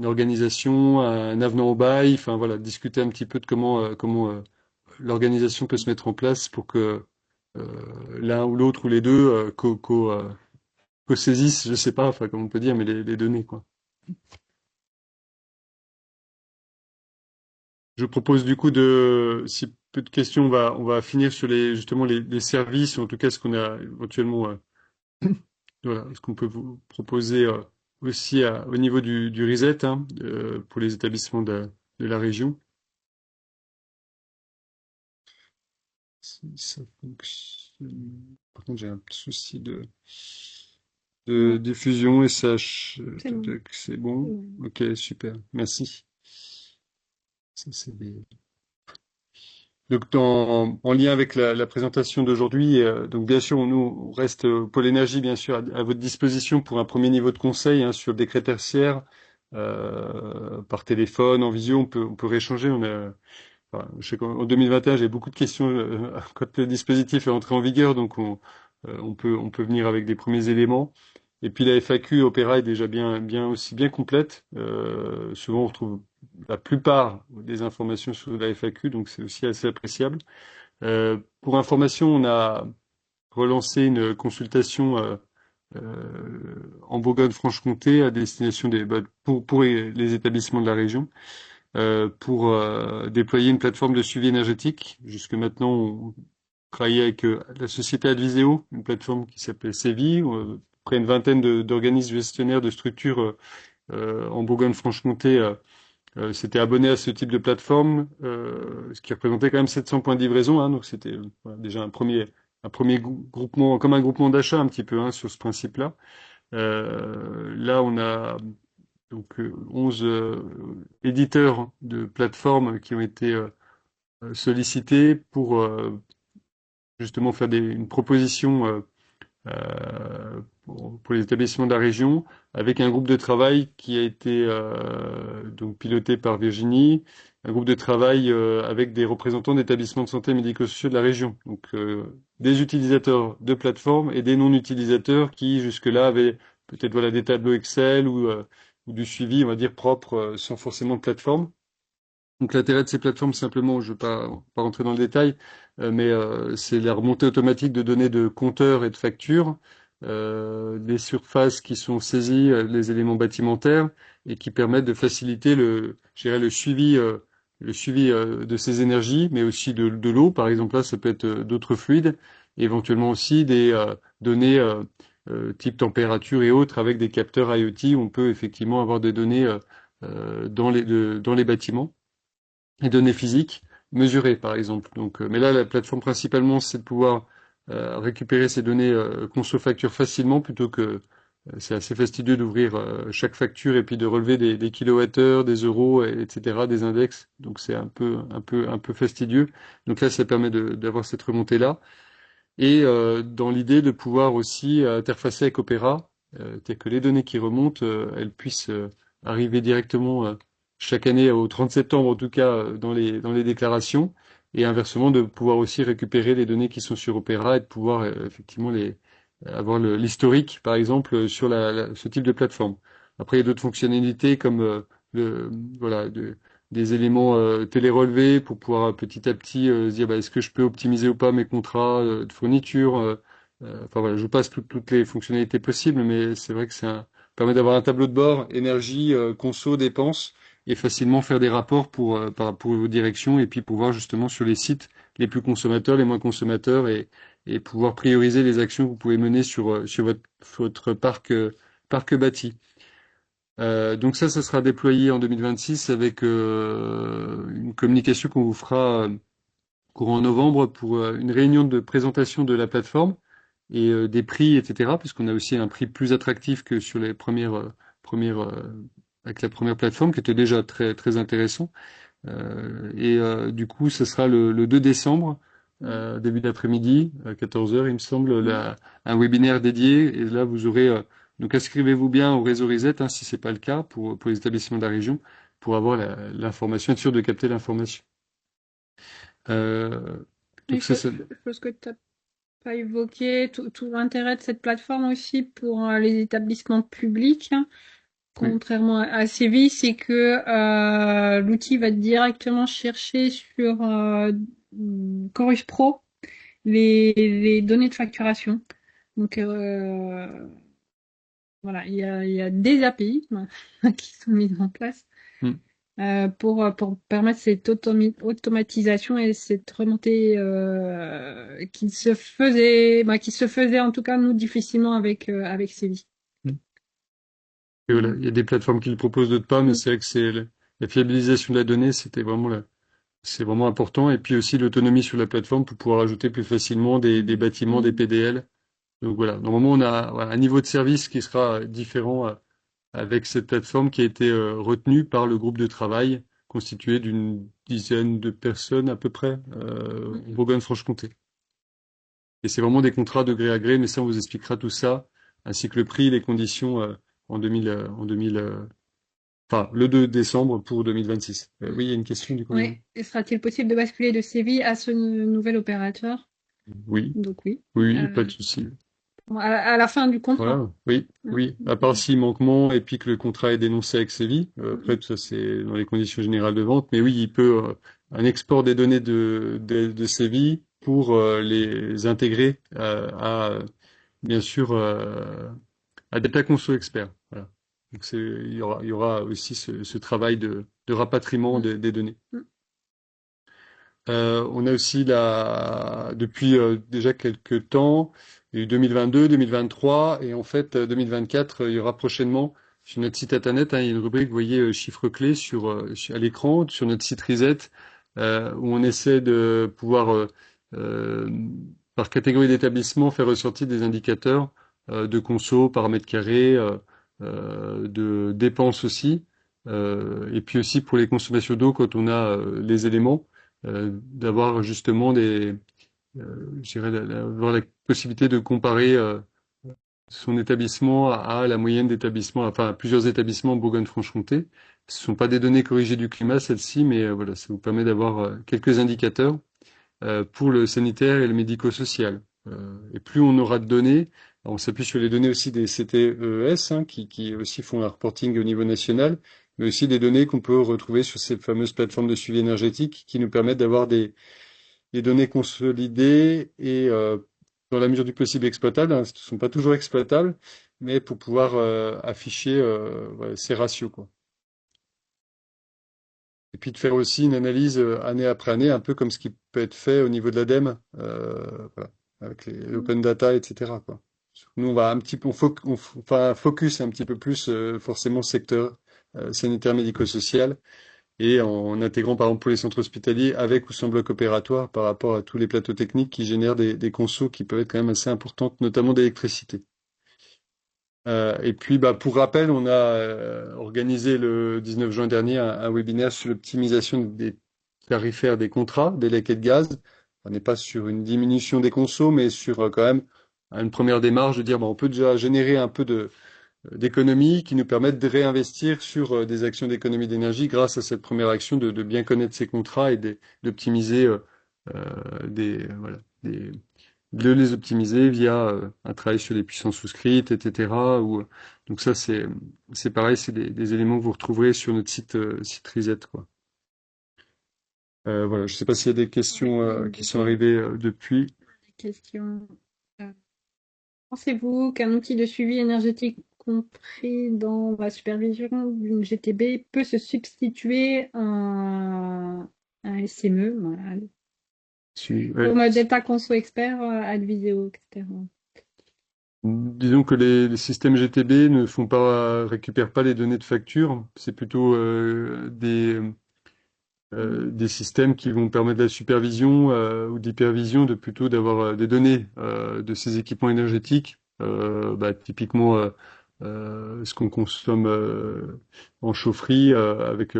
organisation, un avenant au bail, enfin voilà, discuter un petit peu de comment l'organisation peut se mettre en place pour que l'un ou l'autre ou les deux co-saisissent, je sais pas, enfin comment on peut dire, mais les données, quoi. Je propose du coup si peu de questions, on va finir sur justement les services, ou en tout cas ce qu'on a éventuellement. Voilà, ce qu'on peut vous proposer aussi au niveau du reset, hein, pour les établissements de la région. Si ça fonctionne. Par contre, j'ai un petit souci de Ouais, diffusion SH. c'est bon. C'est bon. Ouais. Ok, super. Merci. Ça, c'est Donc, en lien avec la présentation d'aujourd'hui, donc bien sûr, nous, on reste au Pôle Énergie, bien sûr, à votre disposition pour un premier niveau de conseil, hein, sur le décret tertiaire, par téléphone, en visio, on peut rééchanger. Enfin, je sais qu'en 2021, j'ai beaucoup de questions quand le dispositif est entré en vigueur, donc on peut venir avec des premiers éléments. Et puis la FAQ Opéra est déjà aussi bien complète. Souvent, on retrouve la plupart des informations sur la FAQ, donc c'est aussi assez appréciable. Pour information, on a relancé une consultation en Bourgogne-Franche-Comté à destination pour les établissements de la région, pour déployer une plateforme de suivi énergétique. Jusque maintenant, on travaillait avec la société Adviseo, une plateforme qui s'appelle Sevi, près une vingtaine d'organismes gestionnaires de structures en Bourgogne-Franche-Comté s'étaient abonnés à ce type de plateforme, ce qui représentait quand même 700 points de livraison, hein, donc c'était voilà, déjà un premier groupement, comme un groupement d'achat un petit peu, hein, sur ce principe-là. Là, on a donc 11 éditeurs de plateformes qui ont été sollicités pour justement faire une proposition pour les établissements de la région, avec un groupe de travail qui a été donc piloté par Virginie, un groupe de travail avec des représentants d'établissements de santé médico-sociaux de la région, donc des utilisateurs de plateformes et des non-utilisateurs qui jusque-là avaient peut-être voilà des tableaux Excel ou du suivi, on va dire propre, sans forcément de plateforme. Donc l'intérêt de ces plateformes, simplement, je ne vais pas rentrer dans le détail, mais c'est la remontée automatique de données de compteurs et de factures, des surfaces qui sont saisies, les éléments bâtimentaires, et qui permettent de faciliter je dirais, le suivi de ces énergies, mais aussi de l'eau. Par exemple, là, ça peut être d'autres fluides, et éventuellement aussi des données type température et autres, avec des capteurs IoT. On peut effectivement avoir des données dans les bâtiments et données physiques mesurées, par exemple. Donc, mais là, la plateforme principalement, c'est de pouvoir récupérer ces données conso-facture facilement plutôt que c'est assez fastidieux d'ouvrir chaque facture et puis de relever des kilowattheures, des euros, etc., des index. Donc c'est un peu fastidieux. Donc là, ça permet d'avoir cette remontée-là. Et dans l'idée de pouvoir aussi interfacer avec Opera, c'est que les données qui remontent, elles puissent arriver directement chaque année au 30 septembre, en tout cas dans les déclarations, et inversement de pouvoir aussi récupérer les données qui sont sur Opera et de pouvoir effectivement avoir l'historique, par exemple, sur ce type de plateforme. Après, il y a d'autres fonctionnalités comme le, voilà, des éléments télérelevés pour pouvoir petit à petit se dire bah, est-ce que je peux optimiser ou pas mes contrats de fourniture. Enfin voilà, je passe toutes les fonctionnalités possibles, mais c'est vrai que permet d'avoir un tableau de bord énergie, conso, dépenses et facilement faire des rapports pour vos directions et puis pouvoir justement sur les sites les plus consommateurs, les moins consommateurs et pouvoir prioriser les actions que vous pouvez mener sur votre parc bâti. Donc ça sera déployé en 2026 avec une communication qu'on vous fera courant novembre pour une réunion de présentation de la plateforme et des prix, etc. Puisqu'on a aussi un prix plus attractif que sur les premières avec la première plateforme, qui était déjà très très intéressant. Du coup, ce sera le 2 décembre, début d'après-midi, à 14 heures, il me semble, un webinaire dédié. Et là, vous aurez donc inscrivez-vous bien au réseau Reset, hein, si c'est pas le cas, pour les établissements de la région, pour avoir l'information, être sûr de capter l'information. Euh, donc ça, Chose que tu n'as pas évoqué, tout l'intérêt de cette plateforme aussi pour les établissements publics, hein, oui. contrairement à Séville, c'est que l'outil va directement chercher sur Chorus Pro les données de facturation. Donc voilà, il y a des API qui sont mises en place Hmm. pour permettre cette automatisation et cette remontée qui se faisait en tout cas nous difficilement avec Célie. Et voilà, il y a des plateformes qui le proposent, d'autres pas, mais c'est vrai que la fiabilisation de la donnée, c'est vraiment important. Et puis aussi l'autonomie sur la plateforme pour pouvoir ajouter plus facilement des bâtiments, des PDL. Donc voilà, normalement on a voilà, un niveau de service qui sera différent avec cette plateforme qui a été retenue par le groupe de travail constitué d'une dizaine de personnes à peu près en Bourgogne-Franche-Comté. Et c'est vraiment des contrats de gré à gré, mais ça on vous expliquera tout ça, ainsi que le prix, les conditions en 2000, enfin le 2 décembre pour 2026. Oui, il y a une question du coup. Oui. Et sera-t-il possible de basculer de Séville à ce nouvel opérateur? Oui, Donc oui. oui, pas de souci. À la fin du contrat. Voilà, oui. À part s'il manquement et puis que le contrat est dénoncé avec Séville. Après, tout ça, c'est dans les conditions générales de vente. Mais oui, il peut un export des données de Séville pour les intégrer bien sûr, à Data Conso Expert. Voilà. Donc il y aura aussi ce travail de rapatriement des données. On a aussi depuis déjà quelques temps, il y a eu 2022, 2023, et en fait 2024, il y aura prochainement sur notre site internet, hein, il y a une rubrique, vous voyez, chiffres clés à l'écran, sur notre site Reset, où on essaie de pouvoir, euh, par catégorie d'établissement, faire ressortir des indicateurs de conso par mètre carré, de dépenses aussi, et puis aussi pour les consommations d'eau quand on a les éléments, d'avoir justement je dirais, avoir la possibilité de comparer son établissement à la moyenne d'établissements, enfin à plusieurs établissements en Bourgogne-Franche-Comté. Ce ne sont pas des données corrigées du climat, celles-ci, mais voilà, ça vous permet d'avoir quelques indicateurs pour le sanitaire et le médico-social. Et plus on aura de données, on s'appuie sur les données aussi des CTES, hein, qui aussi font un reporting au niveau national, mais aussi des données qu'on peut retrouver sur ces fameuses plateformes de suivi énergétique qui nous permettent d'avoir des données consolidées et dans la mesure du possible exploitables, hein, ce ne sont pas toujours exploitables, mais pour pouvoir afficher voilà, ces ratios, quoi. Et puis de faire aussi une analyse année après année, un peu comme ce qui peut être fait au niveau de l'ADEME, voilà, avec les open data, etc., quoi. Nous, on va un petit peu, enfin, focus un petit peu plus forcément secteur sanitaire médico-social et en intégrant par exemple pour les centres hospitaliers avec ou sans bloc opératoire par rapport à tous les plateaux techniques qui génèrent des consos qui peuvent être quand même assez importantes, notamment d'électricité. Et puis, bah, pour rappel, on a organisé le 19 juin dernier un webinaire sur l'optimisation des tarifaires des contrats d'électricité et de gaz. On n'est pas sur une diminution des consos, mais sur quand même une première démarche de dire, bah, on peut déjà générer un peu d'économies qui nous permettent de réinvestir sur des actions d'économie d'énergie grâce à cette première action de bien connaître ces contrats et d'optimiser voilà, de les optimiser via un travail sur les puissances souscrites, etc. Donc ça, c'est pareil, c'est des éléments que vous retrouverez sur notre site Reset, quoi. Voilà, je ne sais pas s'il y a des questions qui sont arrivées depuis. Question. Euh, Pensez-vous qu'un outil de suivi énergétique compris dans la supervision d'une GTB peut se substituer à un SME, voilà, Ouais. comme Delta Conso Expert, Adviseo, etc. Disons que les systèmes GTB ne récupèrent pas les données de facture. C'est plutôt des systèmes qui vont permettre de la supervision ou d'hypervision, de plutôt d'avoir des données de ces équipements énergétiques, bah, typiquement ce qu'on consomme en chaufferie, avec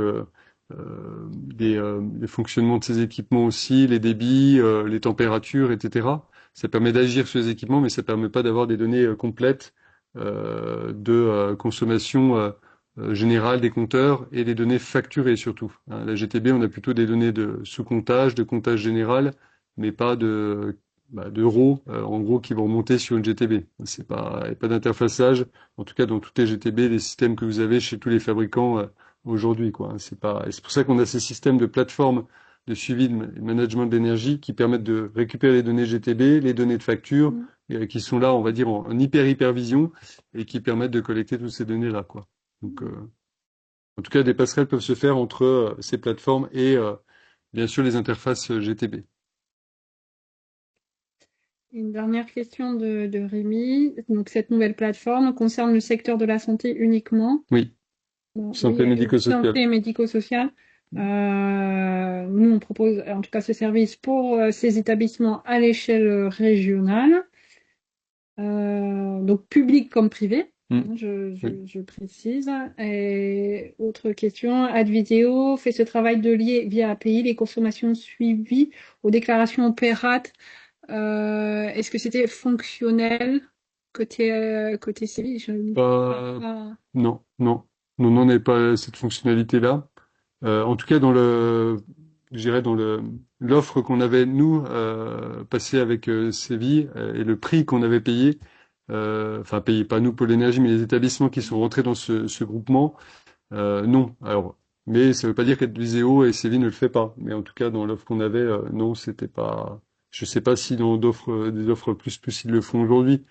les fonctionnements de ces équipements aussi, les débits, les températures, etc. Ça permet d'agir sur les équipements, mais ça permet pas d'avoir des données complètes de consommation générale des compteurs et des données facturées surtout. Hein, la GTB, on a plutôt des données de sous-comptage, de comptage général, mais pas d'euros, en gros, qui vont remonter sur une GTB. C'est pas, y a pas d'interfaçage, en tout cas dans toutes les GTB, les systèmes que vous avez chez tous les fabricants aujourd'hui, quoi. C'est pas, et c'est pour ça qu'on a ces systèmes de plateformes de suivi de management de l'énergie qui permettent de récupérer les données GTB, les données de facture, qui sont là, on va dire, en hypervision et qui permettent de collecter toutes ces données-là, quoi. Donc, en tout cas, des passerelles peuvent se faire entre ces plateformes et bien sûr les interfaces GTB. Une dernière question de Rémi. Donc, cette nouvelle plateforme concerne le secteur de la santé uniquement. Oui, Bon, santé oui, médico-sociale. santé médico-sociale. Nous, on propose en tout cas ce service pour ces établissements à l'échelle régionale, donc public comme privé. Mm. Je précise. Et autre question, Adviseo fait ce travail de lier via API les consommations suivies aux déclarations PERAT. Est-ce que c'était fonctionnel côté CEVI? Non, non, non, on n'avait pas cette fonctionnalité-là. En tout cas, je dirais dans l'offre qu'on avait nous passée avec Sévi et le prix qu'on avait payé, enfin payé pas nous pour l'énergie, mais les établissements qui sont rentrés dans ce groupement, non. Alors, mais ça veut pas dire qu'Adviseo et Sévi ne le fait pas. Mais en tout cas, dans l'offre qu'on avait, non, c'était pas. Je sais pas si dans des offres plus ils le font aujourd'hui.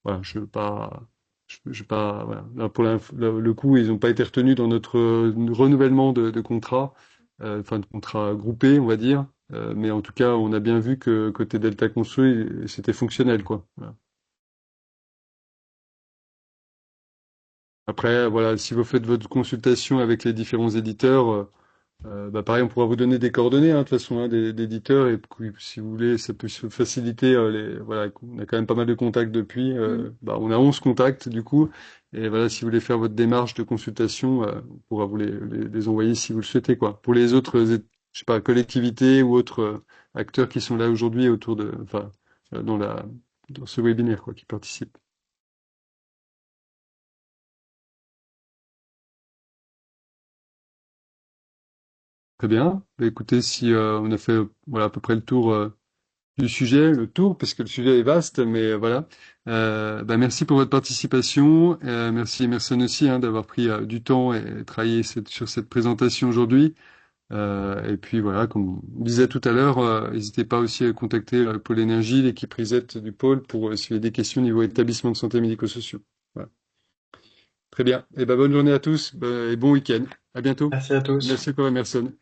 Voilà, je veux pas. Je veux pas. Voilà. Là, pour le coup, ils n'ont pas été retenus dans notre renouvellement de contrat, enfin de contrat groupé, on va dire. Mais en tout cas, on a bien vu que côté Delta Conso, c'était fonctionnel, quoi. Voilà. Après, voilà, si vous faites votre consultation avec les différents éditeurs, Pareil, on pourra vous donner des coordonnées, hein, de toute façon, hein, d'éditeurs, et puis, si vous voulez, ça peut se faciliter. Voilà, on a quand même pas mal de contacts depuis. Mm. On a 11 contacts du coup, et voilà, si vous voulez faire votre démarche de consultation, on pourra vous les envoyer si vous le souhaitez, quoi. Pour les autres, je sais pas, collectivités ou autres acteurs qui sont là aujourd'hui autour de, enfin, dans dans ce webinaire, quoi, qui participent. Très bien. Écoutez, si on a fait voilà à peu près le tour. Du sujet, le tour, parce que le sujet est vaste, mais voilà. Merci pour votre participation. Merci Emerson aussi hein, d'avoir pris du temps et travaillé sur cette présentation aujourd'hui. Et puis voilà, comme on disait tout à l'heure, n'hésitez pas aussi à contacter Pôle Énergie, l'équipe Reset du pôle, pour si vous avez des questions au niveau établissement de santé médico-sociaux. Voilà. Très bien. Bonne journée à tous et bon week-end. À bientôt. Merci à tous. Merci encore Emerson.